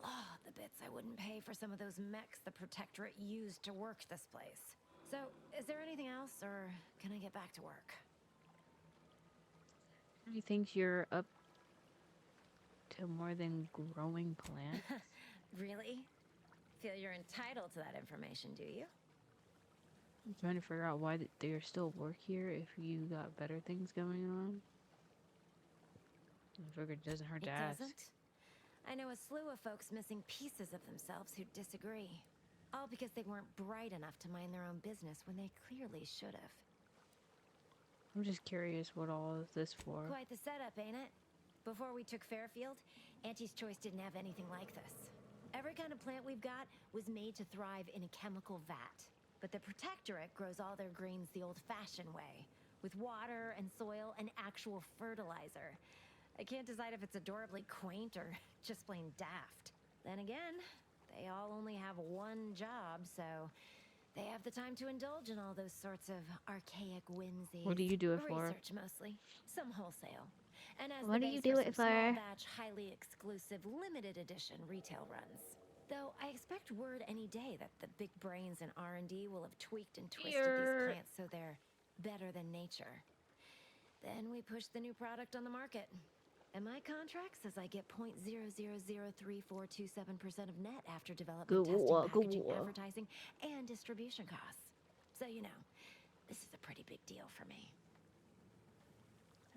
[SPEAKER 3] Oh, the bits I wouldn't pay for some of those mechs the Protectorate used to work this place. So, is there anything else, or can I get back to work?
[SPEAKER 13] You think you're up to more than growing plants?
[SPEAKER 3] Really? Feel you're entitled to that information, do you?
[SPEAKER 13] I'm trying to figure out why they still work here if you got better things going on. I figured it doesn't hurt to ask.
[SPEAKER 3] Doesn't? I know a slew of folks missing pieces of themselves who disagree. All because they weren't bright enough to mind their own business when they clearly should have.
[SPEAKER 13] I'm just curious what all is this for.
[SPEAKER 3] Quite the setup, ain't it? Before we took Fairfield, Auntie's Choice didn't have anything like this. Every kind of plant we've got was made to thrive in a chemical vat. But the Protectorate grows all their greens the old-fashioned way, with water and soil and actual fertilizer. I can't decide if it's adorably quaint or just plain daft. Then again, they all only have one job, so they have the time to indulge in all those sorts of archaic whimsies.
[SPEAKER 13] What do you do it for?
[SPEAKER 3] Research mostly, some wholesale. And as
[SPEAKER 13] What
[SPEAKER 3] the
[SPEAKER 13] do you
[SPEAKER 3] base
[SPEAKER 13] do
[SPEAKER 3] for
[SPEAKER 13] it
[SPEAKER 3] some small
[SPEAKER 13] for?
[SPEAKER 3] batch, highly exclusive, limited edition retail runs. Though I expect word any day that the big brains in R&D will have tweaked and twisted these plants so they're better than nature.
[SPEAKER 20] Then we push the new product on the market. And my contract says I get 0.0003427% of net after development, testing, packaging, advertising, and distribution costs. So, you know, this is a pretty big deal for me.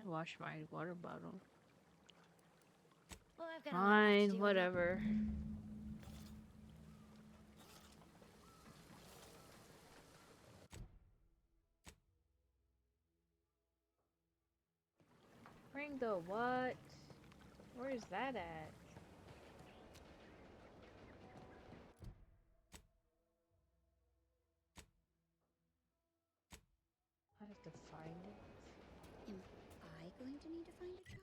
[SPEAKER 13] I wash my water bottle.
[SPEAKER 20] Well, I've got
[SPEAKER 13] fine, whatever. Bring the what? Where is that at? I have to find it.
[SPEAKER 21] Am I going to need to find a job?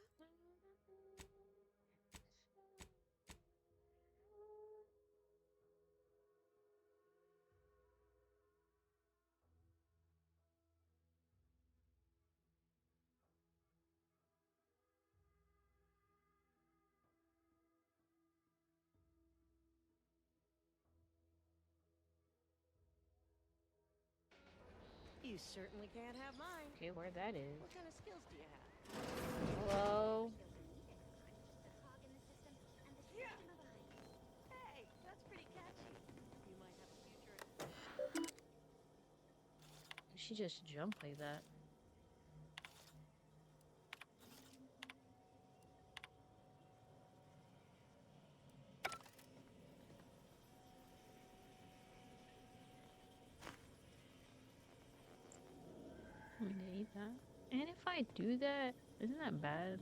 [SPEAKER 22] You certainly can't have mine.
[SPEAKER 13] Okay, where that is.
[SPEAKER 22] What kind of skills do you have?
[SPEAKER 13] Hello?
[SPEAKER 22] Yeah. Hey, that's pretty catchy. You might have a future.
[SPEAKER 13] She just jumped like that. I'm gonna eat that. And if I do that, isn't that bad?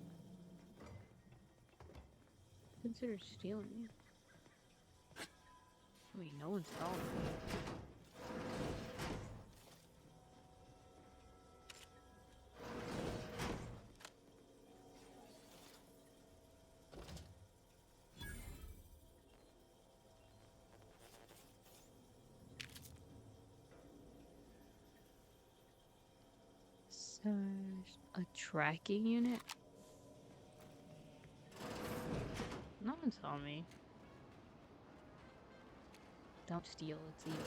[SPEAKER 13] Consider stealing. I mean, no one's following me. A tracking unit? No one saw me. Don't steal, it's evil.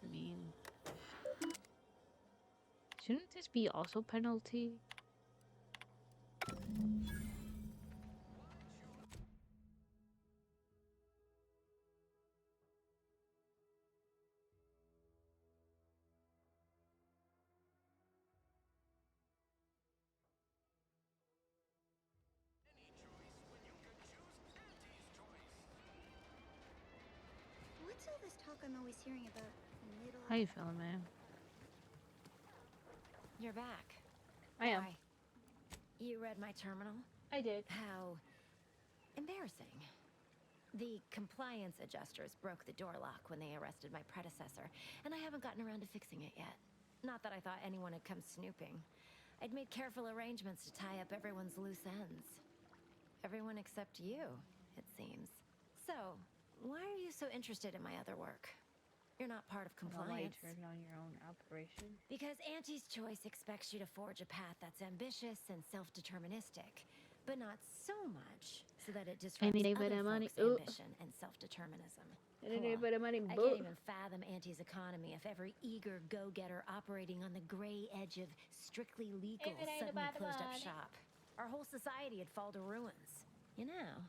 [SPEAKER 13] I mean, shouldn't this be also penalty?
[SPEAKER 21] What's all this talk I'm always hearing about middle?
[SPEAKER 13] How you feeling, man?
[SPEAKER 20] You're back.
[SPEAKER 13] I am.
[SPEAKER 20] Why? You read my terminal?
[SPEAKER 13] I did.
[SPEAKER 20] How embarrassing. The compliance adjusters broke the door lock when they arrested my predecessor, and I haven't gotten around to fixing it yet. Not that I thought anyone had come snooping. I'd made careful arrangements to tie up everyone's loose ends. Everyone except you, it seems. So, why are you so interested in my other work? You're not part of compliance.
[SPEAKER 13] Why turn on your own operation?
[SPEAKER 20] Because Auntie's Choice expects you to forge a path that's ambitious and self-deterministic, but not so much so that it disrupts other folks' ambition and self-determinism. I can't even fathom Auntie's economy if every eager go-getter operating on the gray edge of strictly legal suddenly closed up shop. Our whole society would fall to ruins. You know,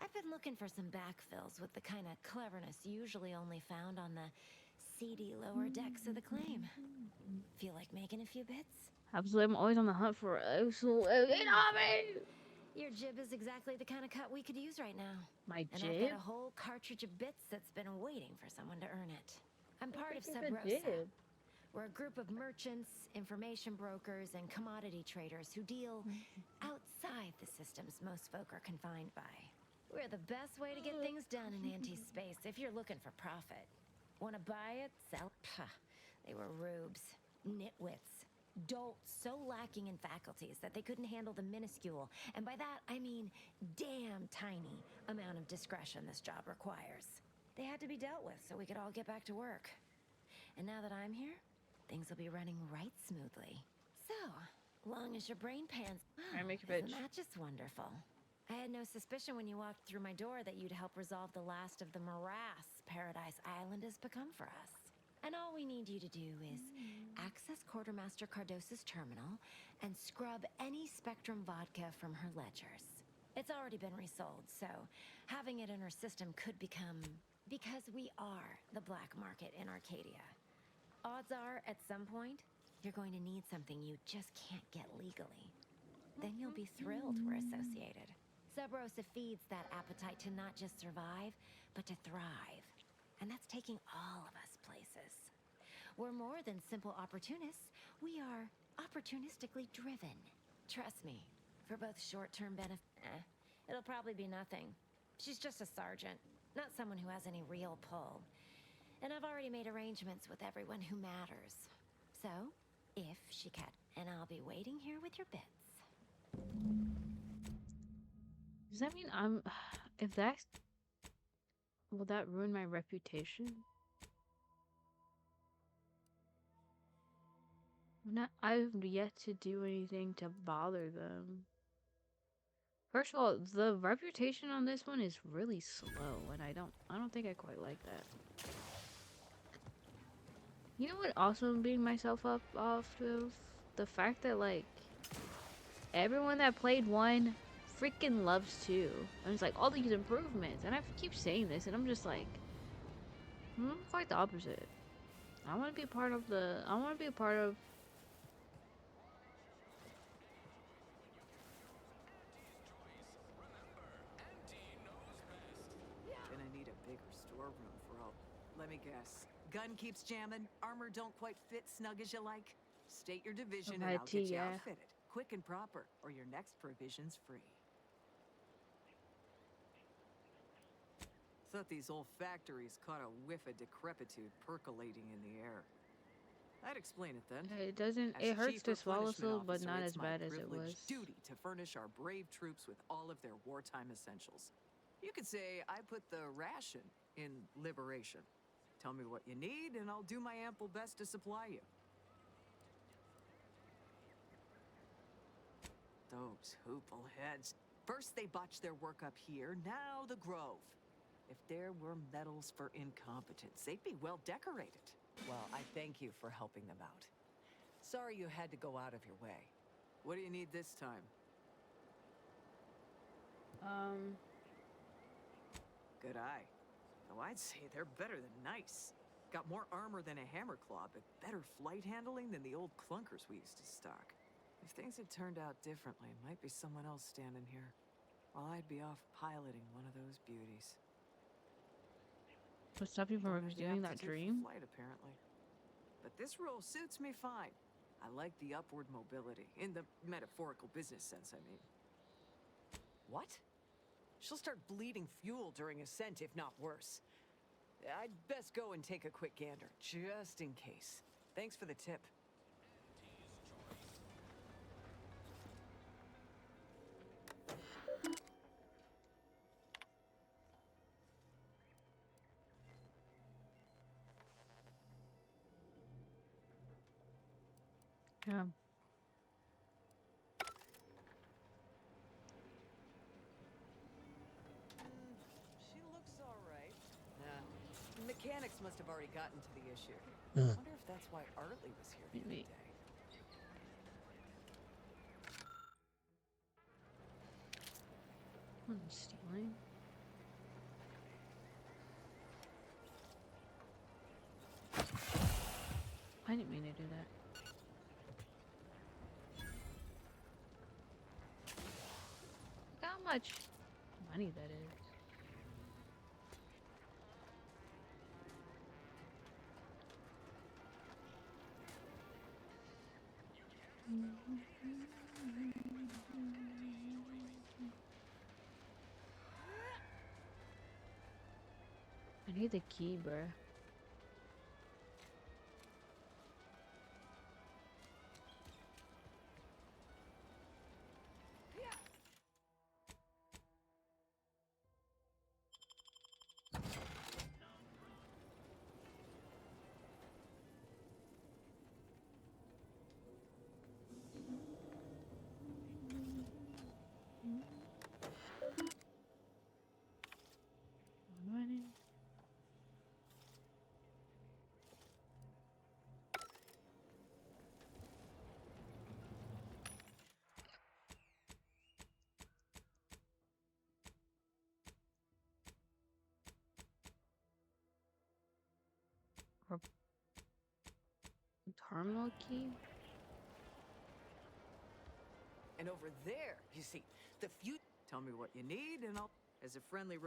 [SPEAKER 20] I've been looking for some backfills with the kind of cleverness usually only found on the seedy lower decks of the claim. Feel like making a few bits?
[SPEAKER 13] Absolutely, I'm always on the hunt for absolute army.
[SPEAKER 20] Your jib is exactly the kind of cut we could use right now.
[SPEAKER 13] My
[SPEAKER 20] and
[SPEAKER 13] jib?
[SPEAKER 20] I've got a whole cartridge of bits that's been waiting for someone to earn it. I'm part of Sub Rosa. We're a group of merchants, information brokers, and commodity traders who deal outside the systems most folk are confined by. We're the best way to get things done in anti-space if you're looking for profit. Want to buy it? Sell? They were rubes, nitwits, dolts so lacking in faculties that they couldn't handle the minuscule, and by that I mean damn tiny, amount of discretion this job requires. They had to be dealt with so we could all get back to work. And now that I'm here, things will be running right smoothly. So, long as your brain pans... Isn't that just wonderful? I had no suspicion when you walked through my door that you'd help resolve the last of the morass Paradise Island has become for us. And all we need you to do is access Quartermaster Cardos's terminal and scrub any Spectrum vodka from her ledgers. It's already been resold, so having it in her system could become... Because we are the black market in Arcadia. Odds are, at some point, you're going to need something you just can't get legally. Then you'll be thrilled we're associated. Sub Rosa feeds that appetite to not just survive, but to thrive. And that's taking all of us places. We're more than simple opportunists. We are opportunistically driven. Trust me, for both short-term benefit... it'll probably be nothing. She's just a sergeant, not someone who has any real pull. And I've already made arrangements with everyone who matters. So, if she can, and I'll be waiting here with your bits.
[SPEAKER 13] Does that mean I'm... If that's... Will that ruin my reputation? I've yet to do anything to bother them. First of all, the reputation on this one is really slow, and I don't think I quite like that. You know what also I'm beating myself up off of? The fact that, like, everyone that played 1 freaking loves 2. And it's like, all these improvements, and I keep saying this, and I'm just like, I'm quite the opposite. I want to be a part of
[SPEAKER 5] Gonna need a bigger storeroom for all. Let me guess. Gun keeps jamming, armor don't quite fit snug as you like. State your division and I'll get you outfitted. Quick and proper, or your next provision's free. Thought these old factories caught a whiff of decrepitude percolating in the air. I'd explain it then.
[SPEAKER 13] It hurts to swallow still, but not as bad as it was.
[SPEAKER 5] Duty to furnish our brave troops with all of their wartime essentials. You could say I put the ration in liberation. Tell me what you need, and I'll do my ample best to supply you. Those hoople heads. First they botched their work up here, now the Grove. If there were medals for incompetence, they'd be well decorated. Well, I thank you for helping them out. Sorry you had to go out of your way. What do you need this time? Good eye. Oh, I'd say they're better than nice. Got more armor than a hammerclaw, but better flight handling than the old clunkers we used to stock. If things had turned out differently, might be someone else standing here, while I'd be off piloting one of those beauties.
[SPEAKER 13] What stopped you from doing that dream?
[SPEAKER 5] Flight, apparently. But this role suits me fine. I like the upward mobility, in the metaphorical business sense, I mean. What? She'll start bleeding fuel during ascent, if not worse. I'd best go and take a quick gander, just in case. Thanks for the tip.
[SPEAKER 13] Yeah.
[SPEAKER 5] She looks all right. Mechanics must have already gotten to the issue. I wonder if that's why Artley was here the other day.
[SPEAKER 13] Stealing. I didn't mean to do that. Look how much money that is. I need the key, bruh. Terminal key?
[SPEAKER 2] And over there, you see, the few. Tell me what you need, and I'll. As a friendly.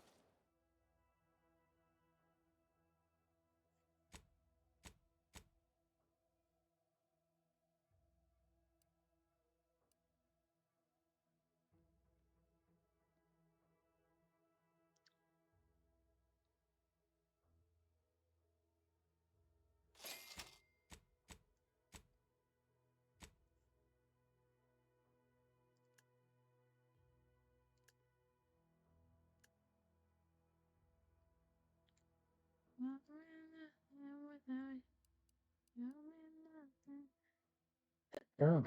[SPEAKER 13] Oh.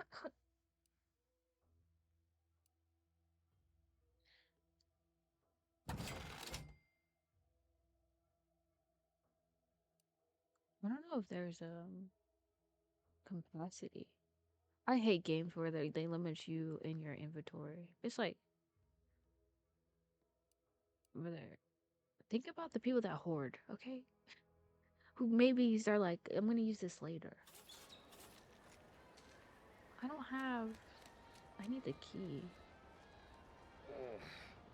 [SPEAKER 13] I don't know if there's capacity. I hate games where they limit you in your inventory. It's like over there. Think about the people that hoard, okay? Who maybe are like, I'm gonna use this later. I don't have. I need the key.
[SPEAKER 7] Oh,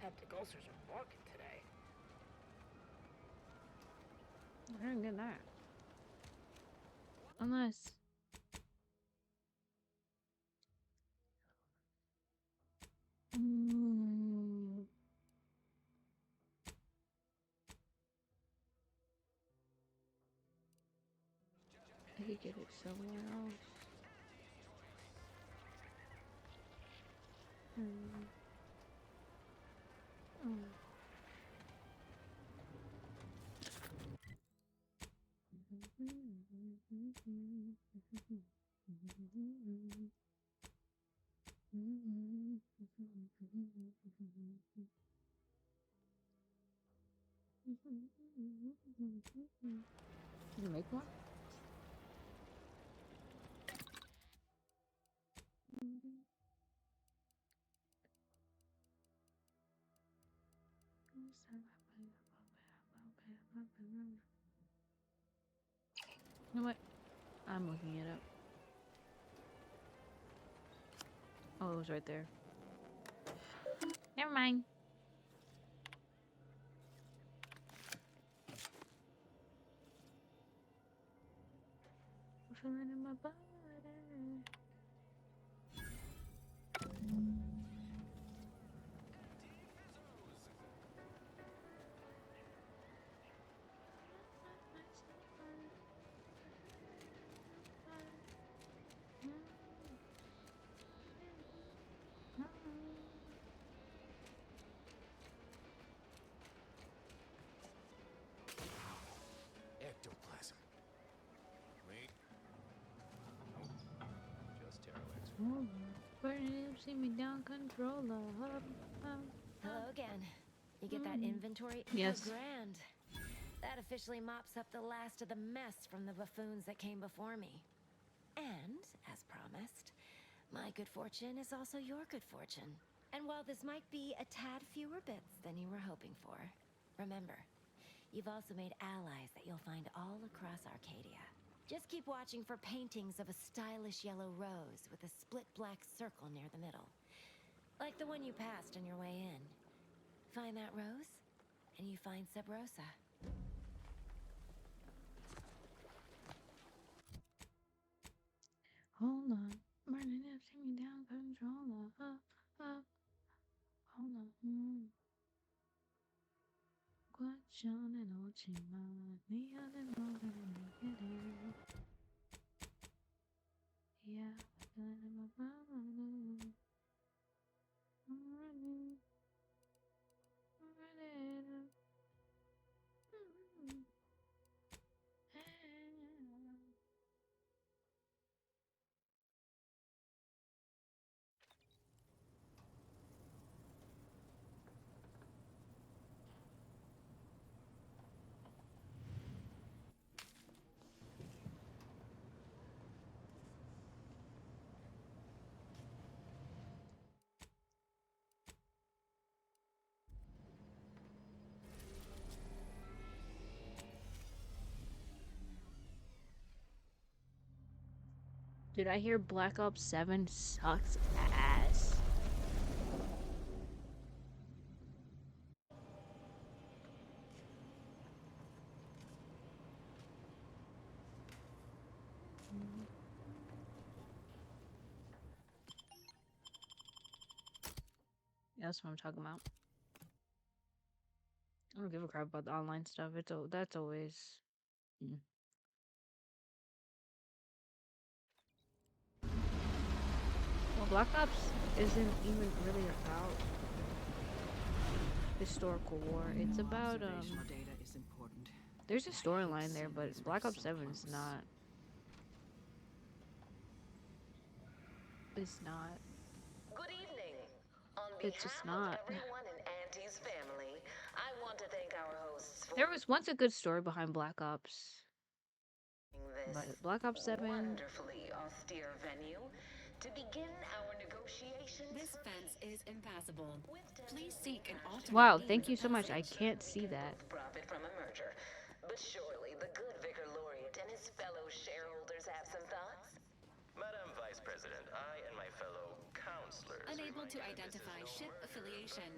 [SPEAKER 7] peptic ulcers are barking today.
[SPEAKER 13] I didn't get that. Unless. I could get it somewhere else. You make one? You know what? I'm looking it up. Oh, it was right there. Never mind. I'm feeling in my body.
[SPEAKER 14] Ectoplasm. Wait.
[SPEAKER 15] Just Terralex.
[SPEAKER 13] Burning up, see me down, controller.
[SPEAKER 20] Hello again. You get that inventory?
[SPEAKER 13] Yes.
[SPEAKER 20] Grand. That officially mops up the last of the mess from the buffoons that came before me. And, as promised, my good fortune is also your good fortune. And while this might be a tad fewer bits than you were hoping for, remember, you've also made allies that you'll find all across Arcadia. Just keep watching for paintings of a stylish yellow rose with a split black circle near the middle. Like the one you passed on your way in. Find that rose, and you find Sub Rosa.
[SPEAKER 13] Hold on. Burning up, see me down, controller. Hold on. Guaccione l'ultima, mia del nove ne yeah, I'm ready. Dude, I hear Black Ops 7 sucks ass. Yeah, that's what I'm talking about. I don't give a crap about the online stuff. That's always. Well, Black Ops isn't even really about historical war. It's about
[SPEAKER 5] Observational data is important.
[SPEAKER 13] There's a storyline there, but Black Ops 7 is not. It's not.
[SPEAKER 4] Good evening. On
[SPEAKER 13] It's just
[SPEAKER 4] behalf
[SPEAKER 13] not.
[SPEAKER 4] of everyone in Auntie's family, I want to thank our hosts for
[SPEAKER 13] There was once a good story behind Black Ops.
[SPEAKER 4] this
[SPEAKER 13] But Black Ops 7.
[SPEAKER 4] wonderfully austere venue to begin our negotiations.
[SPEAKER 1] This fence is impassable. Please seek an alternate.
[SPEAKER 13] Wow, thank you so much. I can't see that.
[SPEAKER 4] Profit from a merger, but surely the good Vicar Laureate and his fellow shareholders have some thoughts.
[SPEAKER 15] Madam Vice President, I and my fellow counselors
[SPEAKER 1] Unable to identify ship affiliation.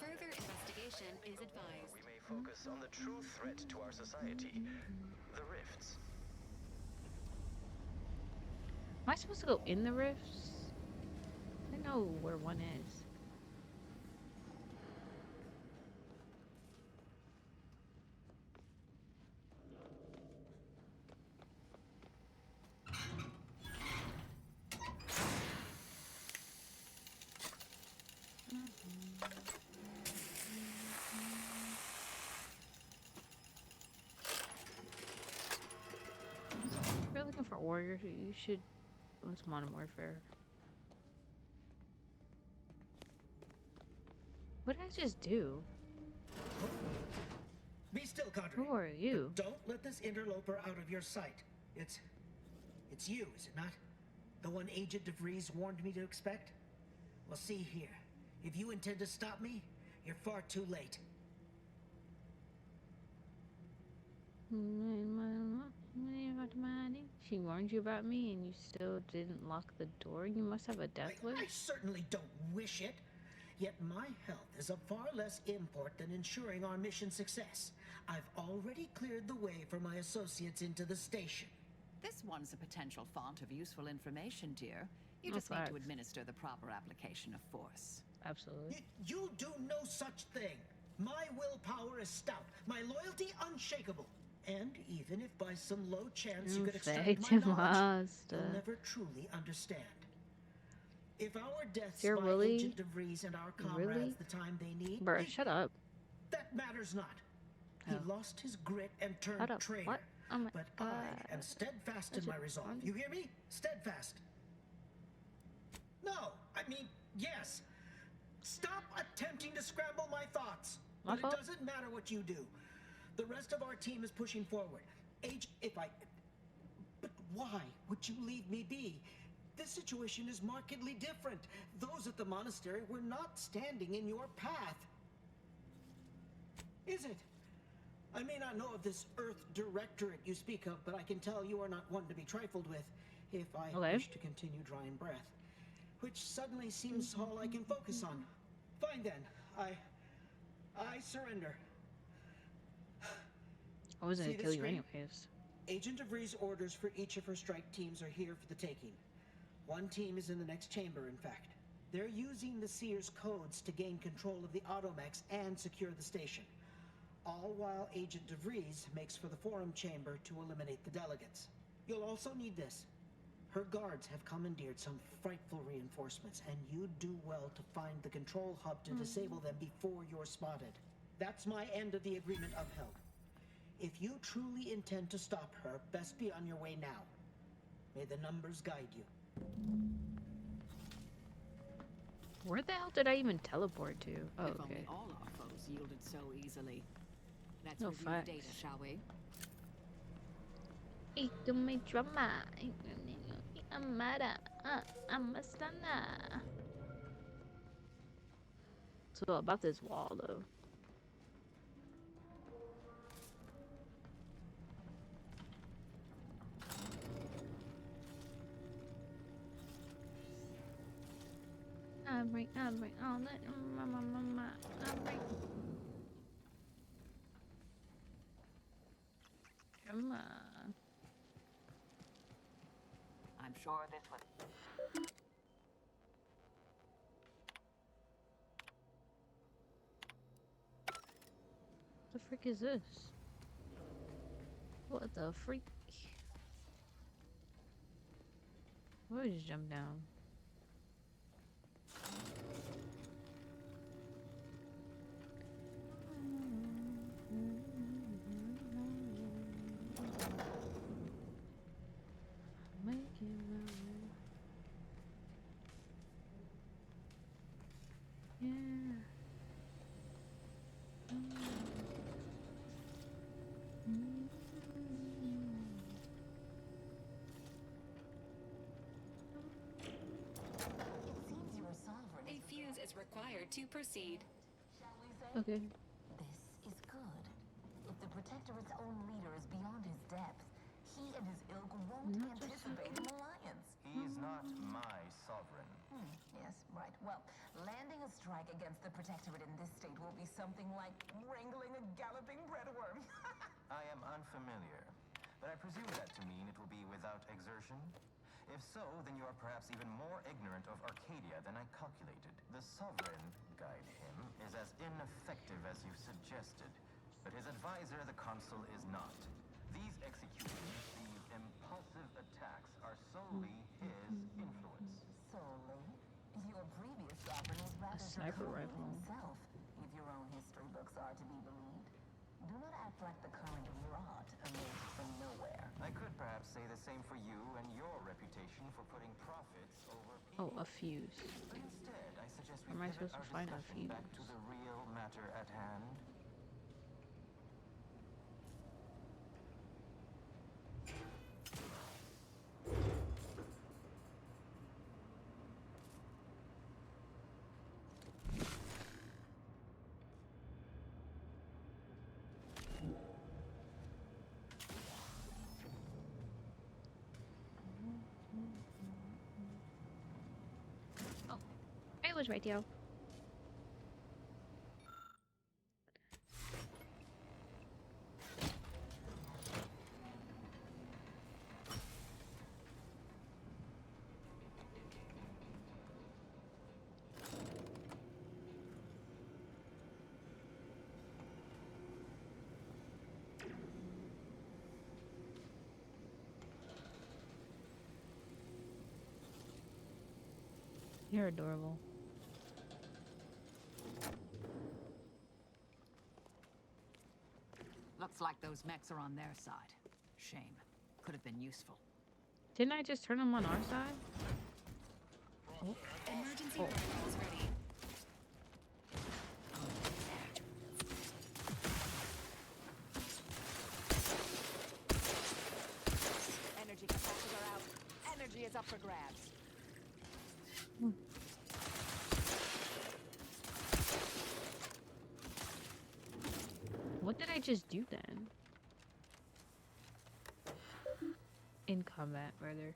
[SPEAKER 1] Further investigation is advised.
[SPEAKER 15] we may focus on the true threat to our society, the rifts.
[SPEAKER 13] Am I supposed to go in the rifts? I know where one is. If you're looking for warriors, you should. It's Modern Warfare. What did I just do?
[SPEAKER 11] Be still, Cadre.
[SPEAKER 13] Who are you?
[SPEAKER 11] Don't let this interloper out of your sight. It's you, is it not? The one Agent DeVries warned me to expect? Well, see here. If you intend to stop me, you're far too late.
[SPEAKER 13] She warned you about me and you still didn't lock the door? You must have a death wish?
[SPEAKER 11] I certainly don't wish it. Yet my health is of far less import than ensuring our mission success. I've already cleared the way for my associates into the station.
[SPEAKER 5] This one's a potential font of useful information, dear. You
[SPEAKER 13] No
[SPEAKER 5] just need to
[SPEAKER 13] facts.
[SPEAKER 5] administer the proper application of force.
[SPEAKER 13] Absolutely.
[SPEAKER 11] You do no such thing. My willpower is stout, my loyalty unshakable. And even if by some low chance you could extract my knowledge, you'll never truly understand. If our deaths
[SPEAKER 13] You're
[SPEAKER 11] by
[SPEAKER 13] really-
[SPEAKER 11] Agent DeVries and our comrades
[SPEAKER 13] really?
[SPEAKER 11] the time they need,
[SPEAKER 13] Bruh, shut up.
[SPEAKER 11] that matters not. He
[SPEAKER 13] Oh.
[SPEAKER 11] lost his grit and turned
[SPEAKER 13] Shut up.
[SPEAKER 11] traitor.
[SPEAKER 13] What? Oh my
[SPEAKER 11] But I am steadfast in
[SPEAKER 13] That's
[SPEAKER 11] my
[SPEAKER 13] a-
[SPEAKER 11] resolve. You hear me? Steadfast. No, I mean, yes. Stop attempting to scramble my thoughts.
[SPEAKER 13] My
[SPEAKER 11] But
[SPEAKER 13] fault?
[SPEAKER 11] it doesn't matter what you do. The rest of our team is pushing forward. But why would you leave me be? This situation is markedly different. Those at the monastery were not standing in your path. Is it? I may not know of this Earth Directorate you speak of, but I can tell you are not one to be trifled with if I wish to continue drawing breath. Which suddenly seems all I can focus on. Fine then. I surrender.
[SPEAKER 13] I was
[SPEAKER 11] See
[SPEAKER 13] gonna
[SPEAKER 11] the
[SPEAKER 13] kill you
[SPEAKER 11] screen?
[SPEAKER 13] anyways.
[SPEAKER 11] Agent DeVries' orders for each of her strike teams are here for the taking. One team is in the next chamber, in fact. They're using the Seer's codes to gain control of the automechs and secure the station. All while Agent DeVries makes for the forum chamber to eliminate the delegates. You'll also need this. Her guards have commandeered some frightful reinforcements, and you'd do well to find the control hub to disable them before you're spotted. That's my end of the agreement upheld. If you truly intend to stop her, best be on your way now. May the numbers guide you.
[SPEAKER 13] Where the hell did I even teleport to? Oh,
[SPEAKER 5] If
[SPEAKER 13] okay.
[SPEAKER 5] only all our foes yielded so easily. Let's
[SPEAKER 13] No
[SPEAKER 5] review
[SPEAKER 13] facts.
[SPEAKER 5] the data, shall we?
[SPEAKER 13] Ito may drama. Amara. I'm a stunner. So about this wall though. bring all that. Come on.
[SPEAKER 5] I'm sure this was.
[SPEAKER 13] The frick is this? What the freak? Why would you jump down? Making my way. Yeah.
[SPEAKER 1] A fuse is required to proceed.
[SPEAKER 13] Okay.
[SPEAKER 3] This is good. If the Protectorate's own leader is beyond his depth, he and his ilk won't anticipate an alliance.
[SPEAKER 6] He's not my sovereign.
[SPEAKER 3] Yes, right. Well, landing a strike against the Protectorate in this state will be something like wrangling a galloping breadworm.
[SPEAKER 6] I am unfamiliar, but I presume that to mean it will be without exertion? If so, then you are perhaps even more ignorant of Arcadia than I calculated. The Sovereign, guide him, is as ineffective as you suggested, but his advisor, the Consul, is not. These executions, these impulsive attacks, are solely his influence.
[SPEAKER 3] Solely? Your previous sovereign was rather
[SPEAKER 13] sniper
[SPEAKER 3] draconian
[SPEAKER 13] rifle.
[SPEAKER 3] himself, if your own history books are to be believed. Do not act like the current rot emerged from nowhere.
[SPEAKER 6] I could perhaps say the same for you and your reputation for putting profits over people.
[SPEAKER 13] Oh, a fuse.
[SPEAKER 6] But instead, I suggest we
[SPEAKER 13] Where am I
[SPEAKER 6] pivot
[SPEAKER 13] supposed to
[SPEAKER 6] our
[SPEAKER 13] find a
[SPEAKER 6] discussion back
[SPEAKER 13] fuse?
[SPEAKER 6] to the real matter at hand.
[SPEAKER 13] Oh, I was right there. You're adorable.
[SPEAKER 5] Looks like those mechs are on their side. Shame. Could have been useful.
[SPEAKER 13] Didn't I just turn them on our side? Oh.
[SPEAKER 1] Emergency
[SPEAKER 13] Oh.
[SPEAKER 1] protocols ready.
[SPEAKER 5] Energy capacitor out. Energy is up for grabs.
[SPEAKER 13] What did I just do then? In combat, rather.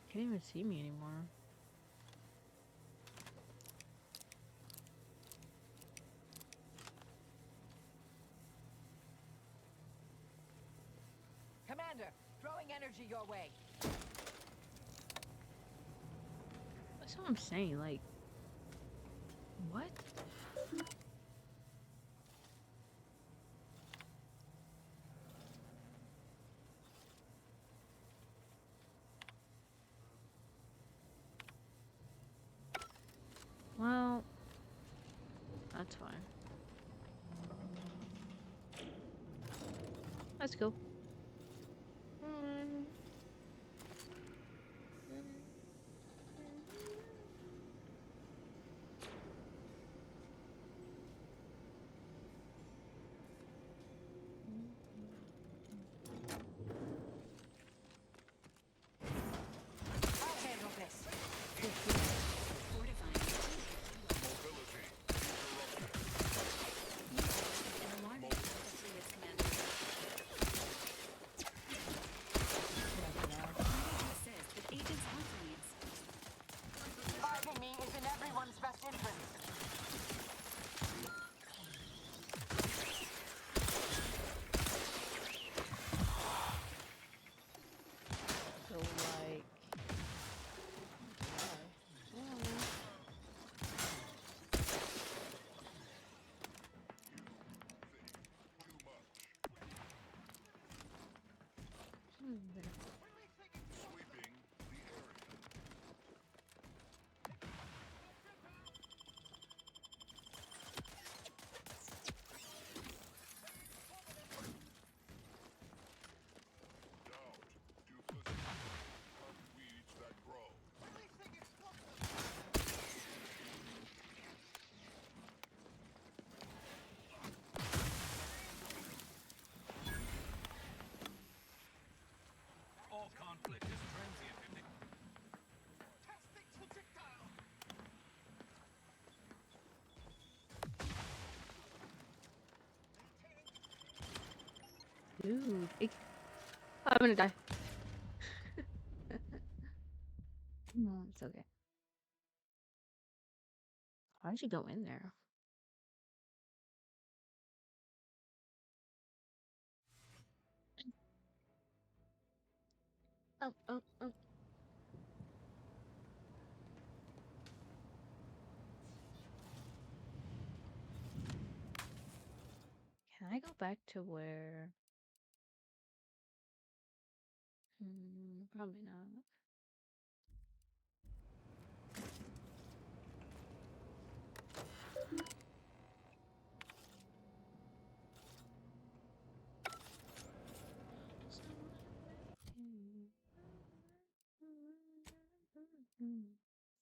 [SPEAKER 13] Can't even see me anymore.
[SPEAKER 5] Commander, throwing energy your way.
[SPEAKER 13] That's what I'm saying, like... What? Well, that's fine. Let's go. Dude, I'm gonna die. No, it's okay. Why did you go in there? Oh, oh, oh. Can I go back to where? Probably not.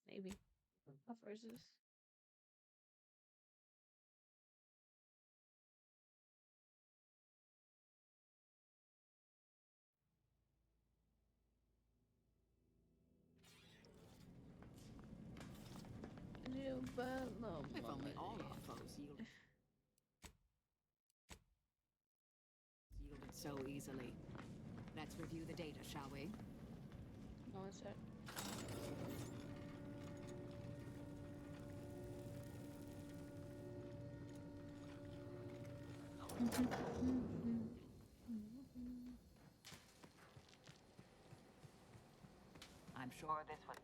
[SPEAKER 13] Maybe. How far is this?
[SPEAKER 5] If only all our foes yielded so easily. Let's review the data, shall we?
[SPEAKER 13] One sec.
[SPEAKER 5] I'm sure this was...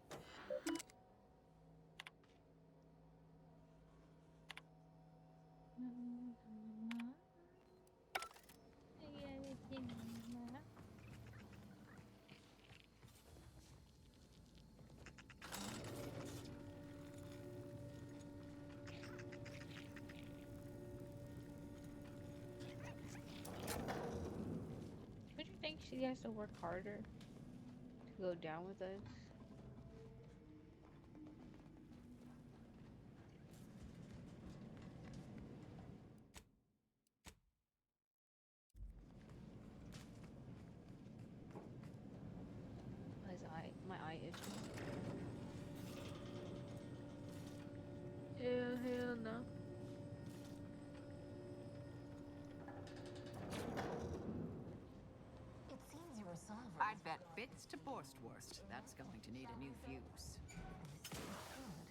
[SPEAKER 13] Would you think she has to work harder to go down with us? My eye itches. Hell no.
[SPEAKER 3] It seems you were sovereign.
[SPEAKER 5] I'd bet bits to Borstwurst. That's going to need a new fuse.
[SPEAKER 3] This is good.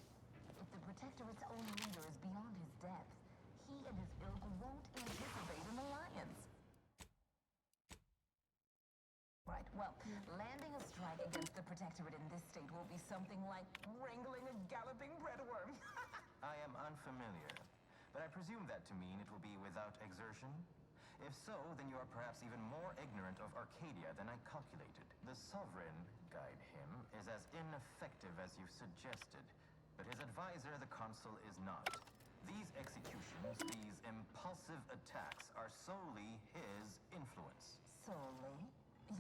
[SPEAKER 3] If the Protectorate's own leader is beyond his depth, he and his ilk won't anticipate an alliance. Right, well, landing a strike against the Protectorate in this state will be something like wrangling a galloping breadworm.
[SPEAKER 6] I am unfamiliar, but I presume that to mean it will be without exertion? If so, then you are perhaps even more ignorant of Arcadia than I calculated. The Sovereign, guide him, is as ineffective as you suggested, but his advisor, the Consul, is not. These executions, these impulsive attacks, are solely his influence.
[SPEAKER 3] Solely?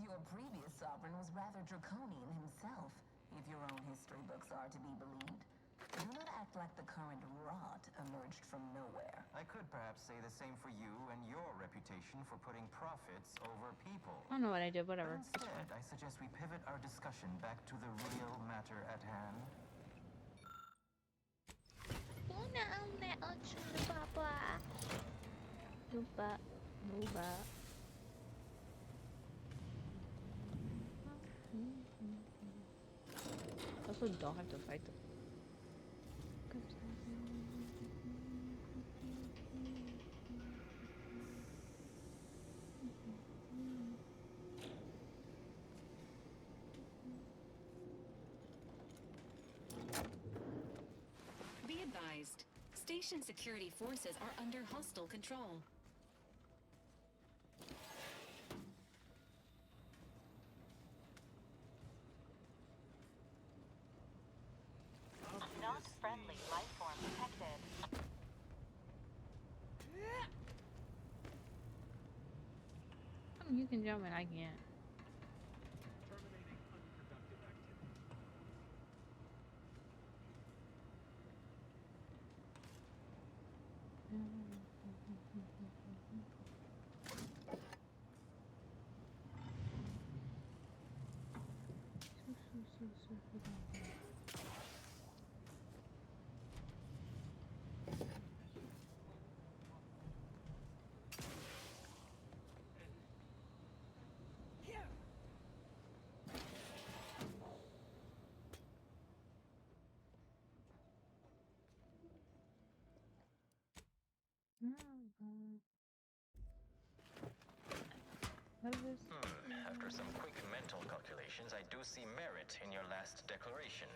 [SPEAKER 3] Your previous sovereign was rather draconian himself, if your own history books are to be believed. Do not act like the current rot emerged from nowhere.
[SPEAKER 6] I could perhaps say the same for you and your reputation for putting profits over people.
[SPEAKER 13] I don't know what I did, whatever.
[SPEAKER 6] But instead, I suggest we pivot our discussion back to the real matter at hand.
[SPEAKER 13] Also, don't have to fight them.
[SPEAKER 1] Be advised, station security forces are under hostile control.
[SPEAKER 9] Not friendly life form detected.
[SPEAKER 13] You can jump and I can't.
[SPEAKER 6] After some quick mental calculations, I do see merit in your last declaration.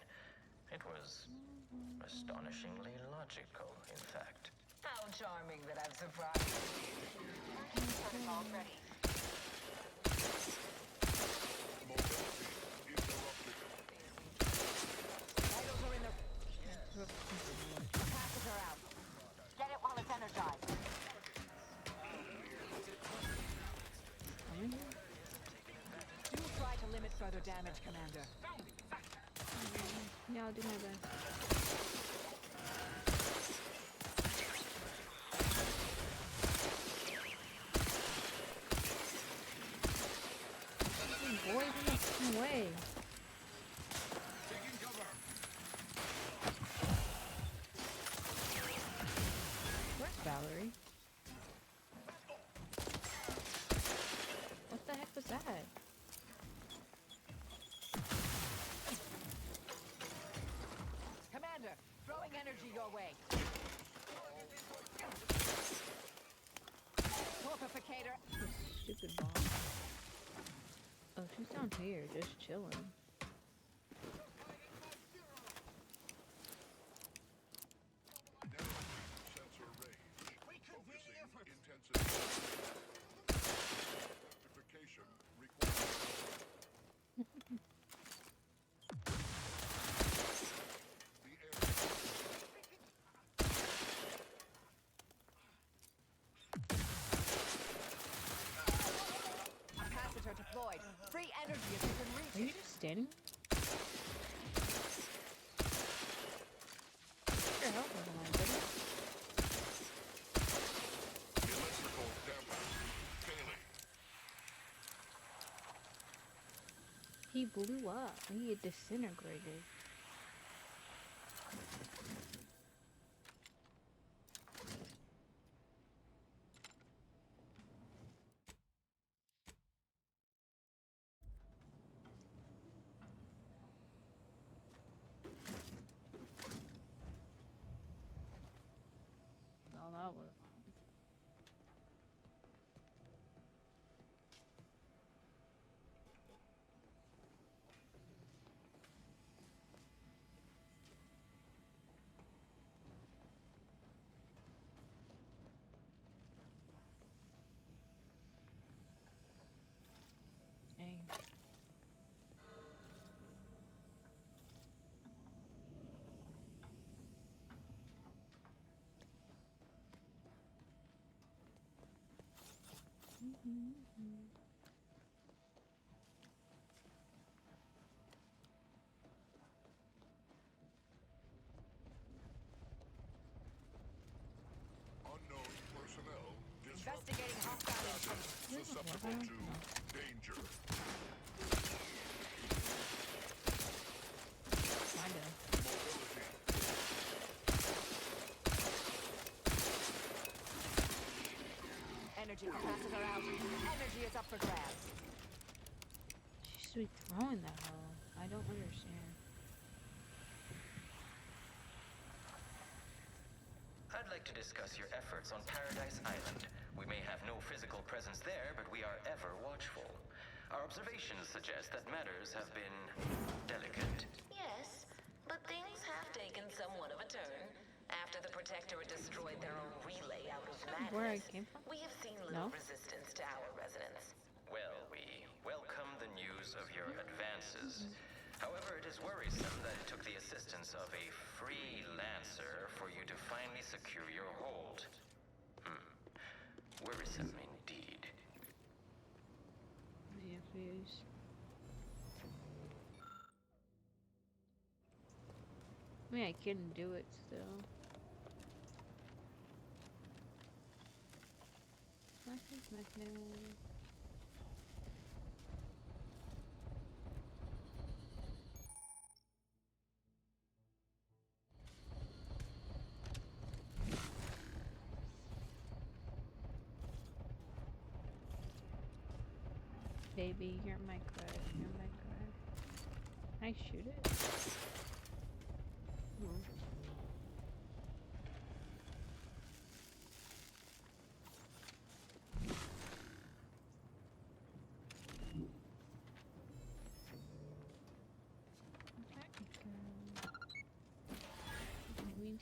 [SPEAKER 6] It was astonishingly logical, in fact.
[SPEAKER 4] How charming that I've surprised you.
[SPEAKER 9] Protocols ready.
[SPEAKER 4] Vitals are in the... Capacitor out.
[SPEAKER 9] Get it while it's energized.
[SPEAKER 2] Do try to limit further damage, Commander.
[SPEAKER 13] Yeah, I'll do my best. Boy, get the fucking way. Where's Valerie? What the heck was that?
[SPEAKER 2] Commander, throwing energy your way. Torpificator.
[SPEAKER 13] This stupid bomb. Oh, she's down here, just chilling.
[SPEAKER 2] Capacitor deployed. Free energy if you can reach
[SPEAKER 13] Are you just standing? Your health level line, buddy. He blew up. He disintegrated. No, that was. Dang.
[SPEAKER 15] Unknown personnel
[SPEAKER 2] Investigating hostile intent.
[SPEAKER 15] susceptible to danger.
[SPEAKER 13] Kinda.
[SPEAKER 2] Energy capacitor out. Energy is up for grabs.
[SPEAKER 13] She's sweet throwing that hole. I don't understand.
[SPEAKER 6] I'd like to discuss your efforts on Paradise Island. We may have no physical presence there, but we are ever watchful. Our observations suggest that matters have been delicate.
[SPEAKER 4] Yes, but things have taken somewhat of a turn. After the Protectorate destroyed their own relay out of
[SPEAKER 13] Is that where I
[SPEAKER 4] madness,
[SPEAKER 13] came from?
[SPEAKER 4] we have seen little
[SPEAKER 13] No?
[SPEAKER 4] resistance to our residents.
[SPEAKER 6] Well, we welcome the news of your advances. However, it is worrisome that it took the assistance of a freelancer for you to finally secure your hold. Worrisome indeed.
[SPEAKER 13] Yeah, please. I mean, I can do it still. Baby, you're my crush. You're my crush. Can I shoot it?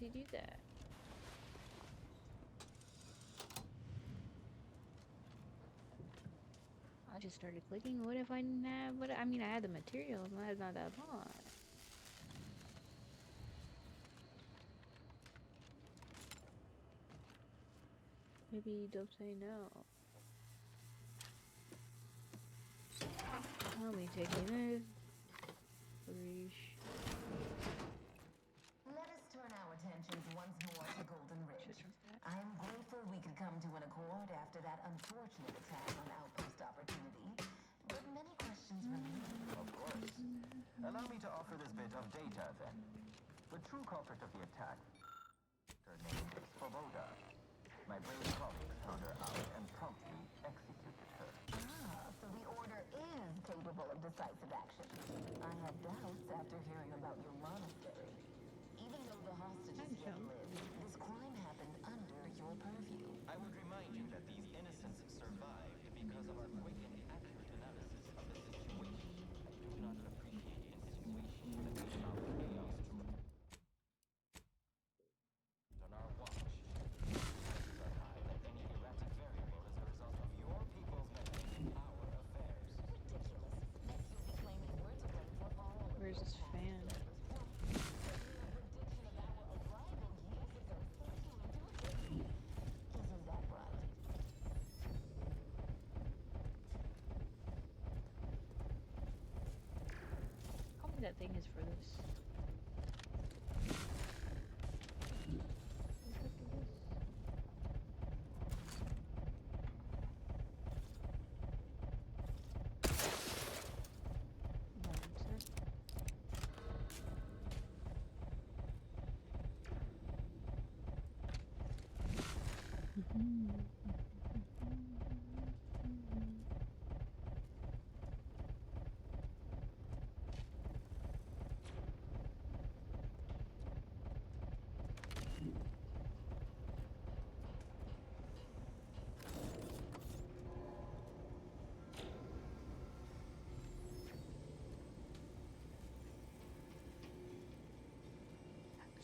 [SPEAKER 13] to do that. I just started clicking. What if I didn't have? What I mean, I had the materials. That's not that hard. Maybe don't say no. I'll be taking this.
[SPEAKER 4] Let us turn our attentions once more to Golden Ridge. I am grateful we could come to an accord after that unfortunate attack on Outpost Opportunity, but many questions remain.
[SPEAKER 6] Of course. Allow me to offer this bit of data then. The true culprit of the attack, her name is Svoboda. My brave colleagues found her out and promptly executed her.
[SPEAKER 4] So the Order is capable of decisive action. I had doubts after hearing about your monastery. Even though the hostages yet live, this crime happened under your purview.
[SPEAKER 6] I would remind you that these innocents survived because of our quick and accurate analysis of the situation. I do not appreciate insinuations that we allow chaos to on our watch. Chances are high that any erratic variable is a result of your people's meddling in our affairs.
[SPEAKER 4] Ridiculous. Next you'll be claiming we're to blame for all of
[SPEAKER 13] Where's this fan?
[SPEAKER 4] Isn't that right?
[SPEAKER 13] How many that thing is for this?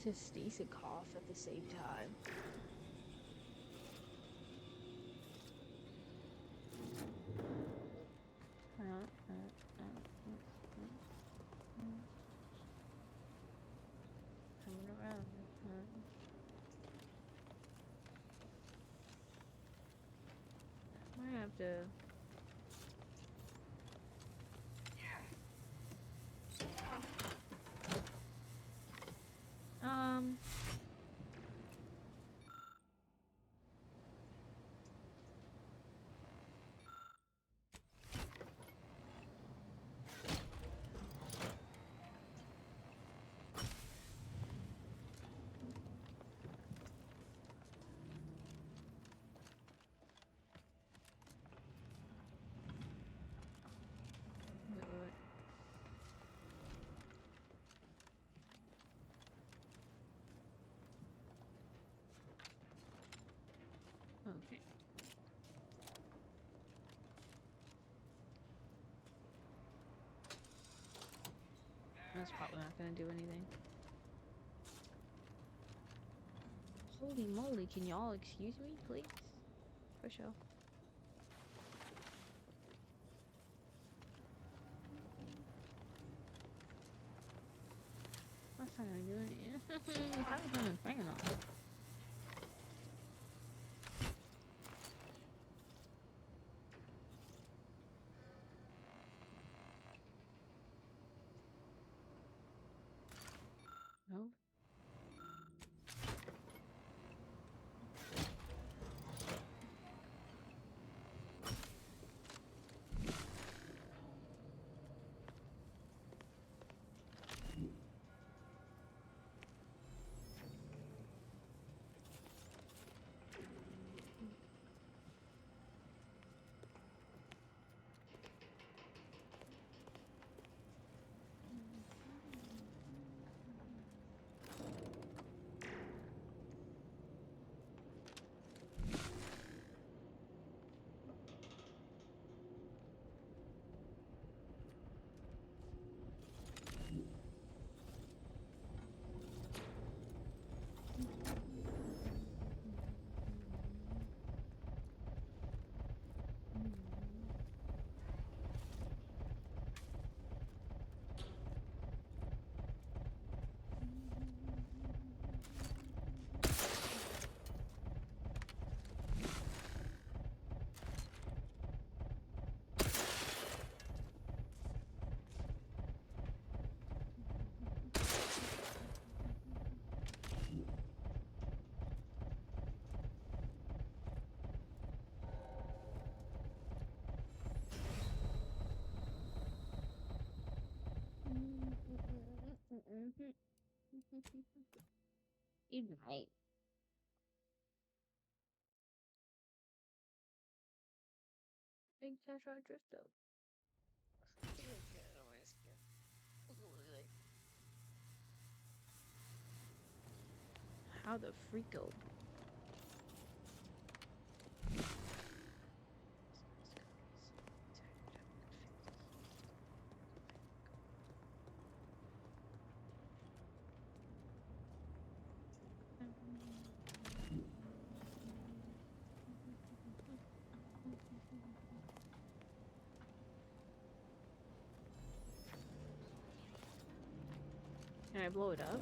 [SPEAKER 13] To sneeze and cough at the same time. Coming around. Might have to. Okay. That's probably not gonna do anything. Holy moly, can y'all excuse me, please? For sure. That's not gonna do anything. How is that fan on? No. He might. Big Joshua Drifto. How the freako? Can I blow it up?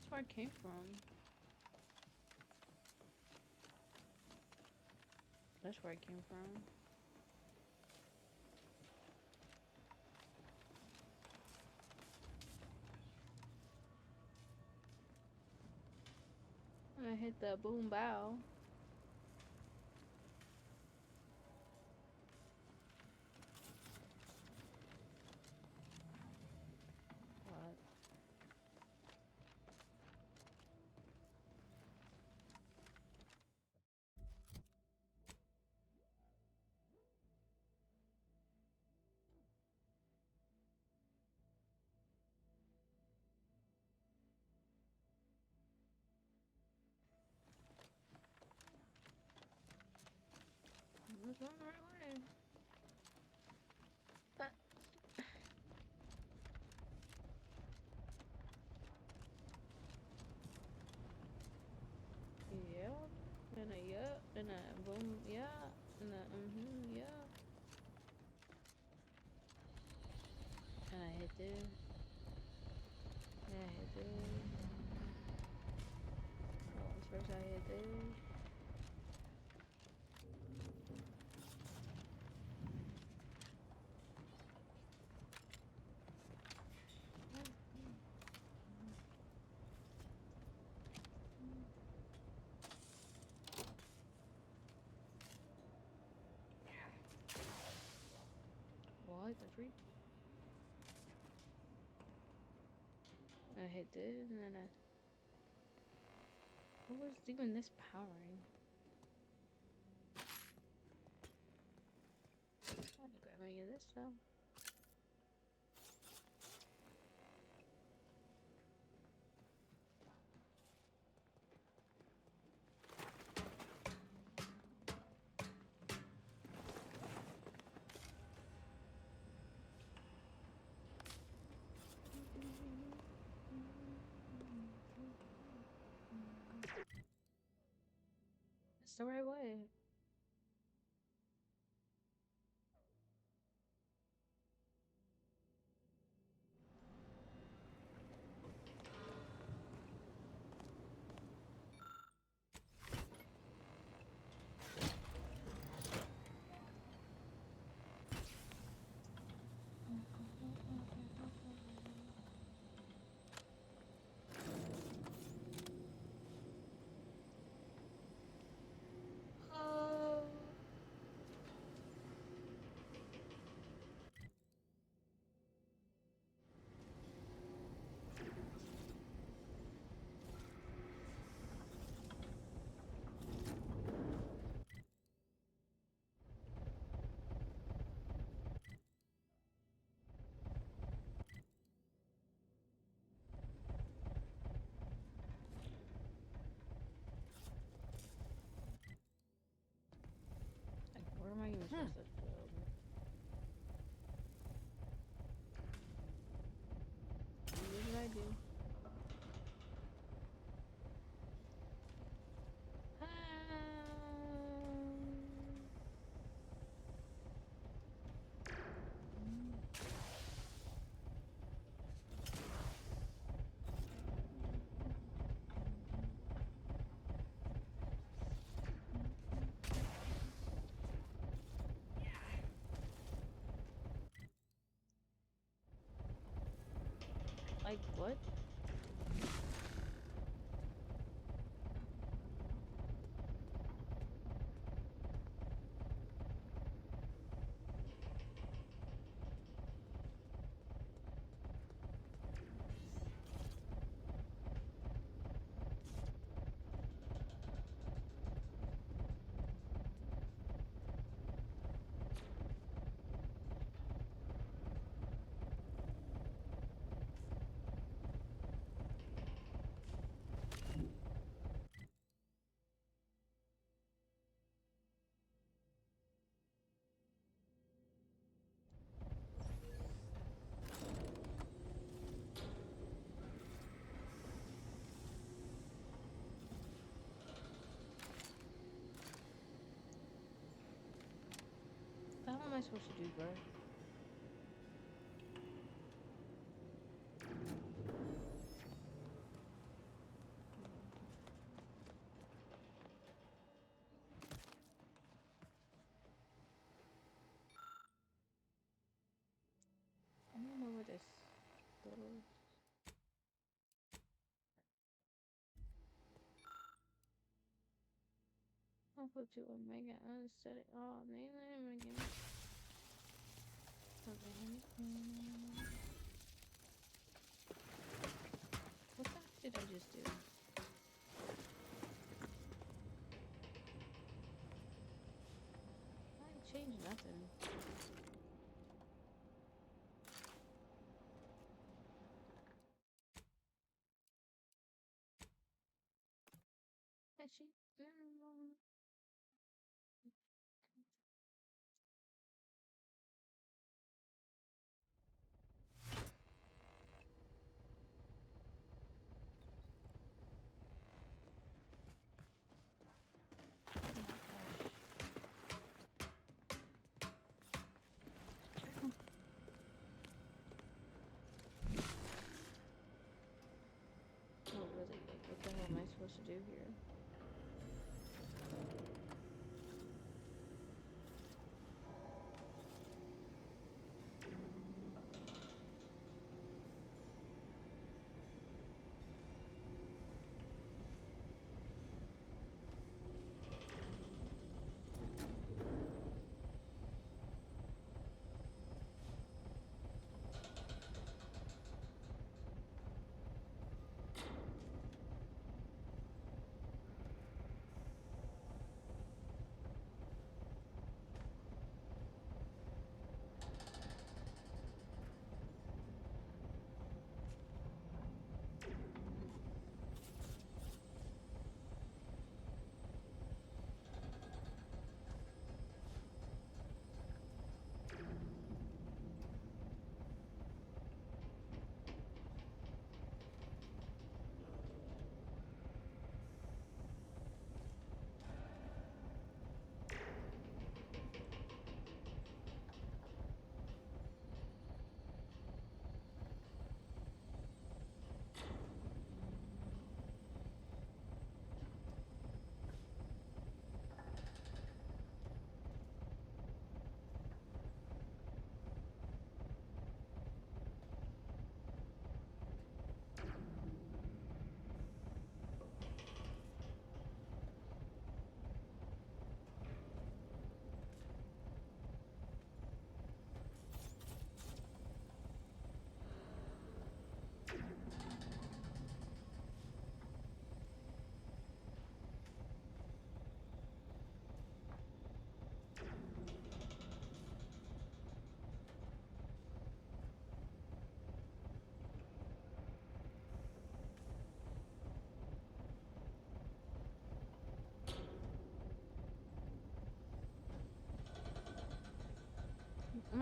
[SPEAKER 13] That's where I came from. That's where I came from. I hit the boom bow. What? I'm just going the right way. Yep, and a yup, and a boom, yeah, and a yeah. And I hit this. Yeah, I hit this. Oh, it's First I hit this. What the freak? I hit this and then I... What was even this powering? I'm grabbing you this though. It's the right way. Where am I even supposed to go? What did I do? Like what? What am I supposed to do, bro? I don't know where this goes. I'll put you on mega and set it all. Name it again. What the heck did I just do? I ain't changed nothing. Actually, oh, really? Like, what the hell am I supposed to do here?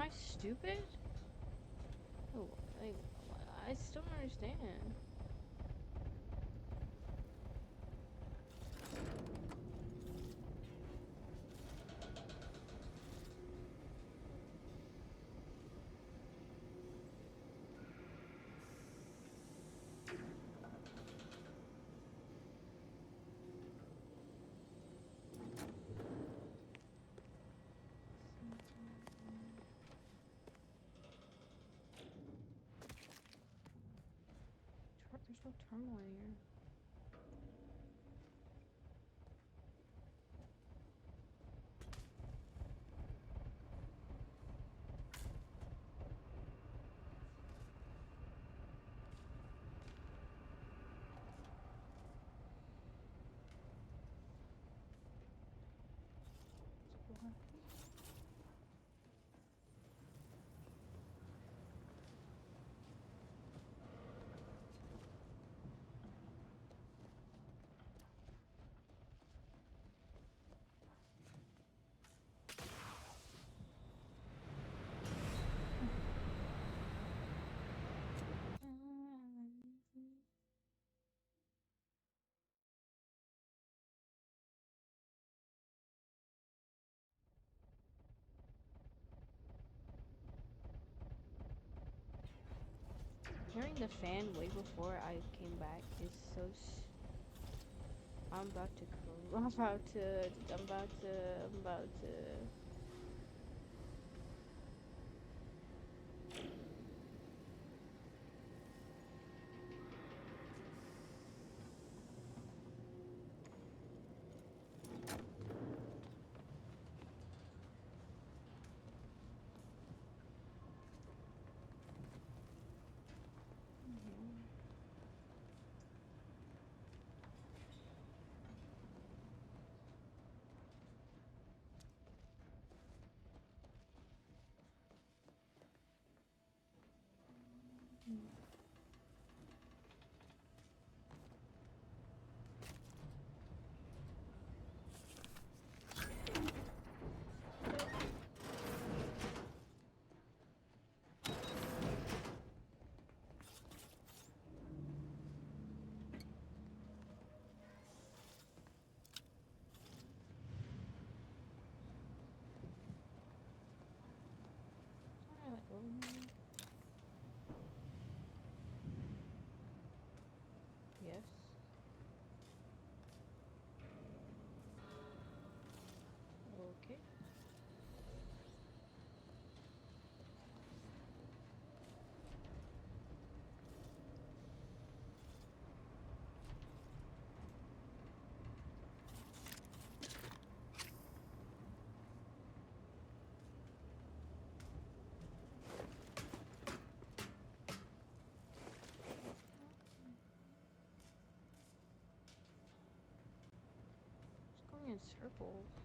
[SPEAKER 13] I stupid? Oh, like, I still don't understand. There's no terminal in here. Hearing the fan way before I came back is so. I'm about to. I'm about to. I'm about to. I'm about to. Yes. Okay. Just going in circles.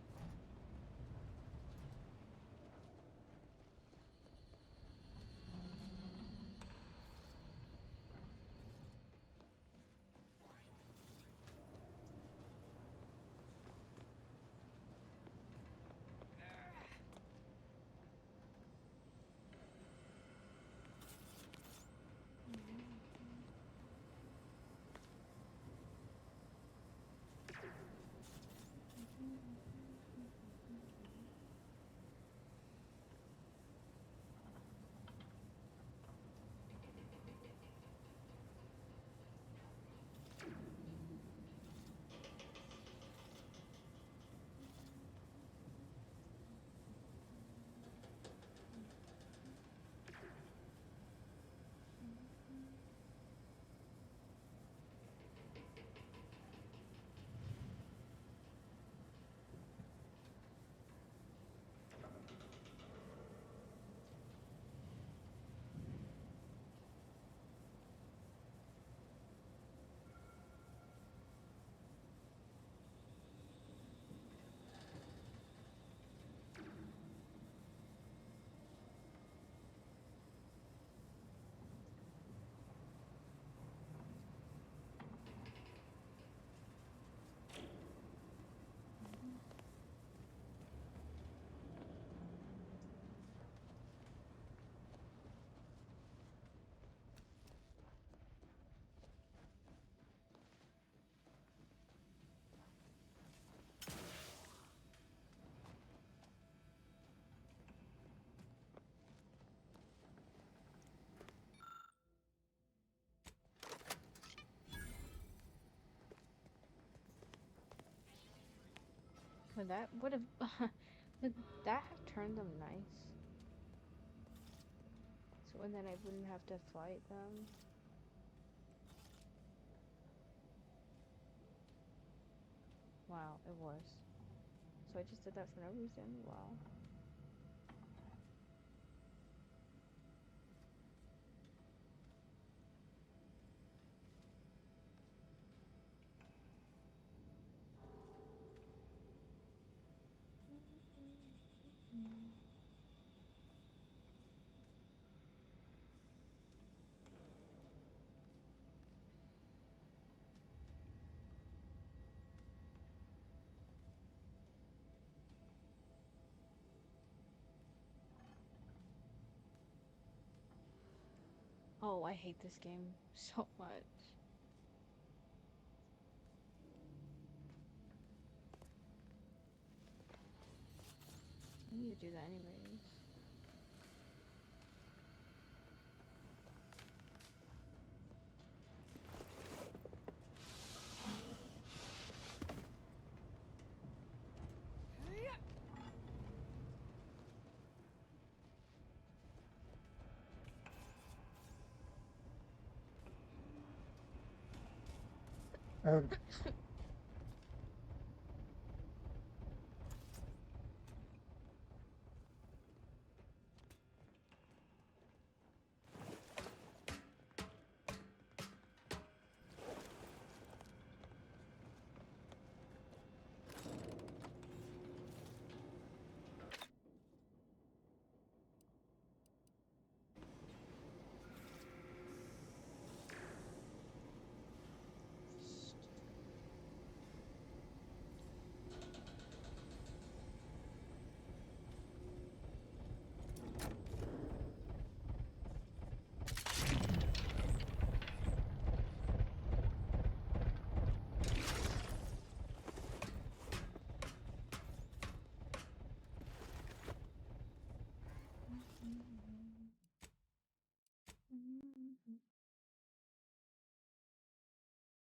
[SPEAKER 13] Would that would have would that have turned them nice? So and then I wouldn't have to fight them. Wow, it was. So I just did that for no reason. Wow. Oh, I hate this game so much. I need to do that anyways.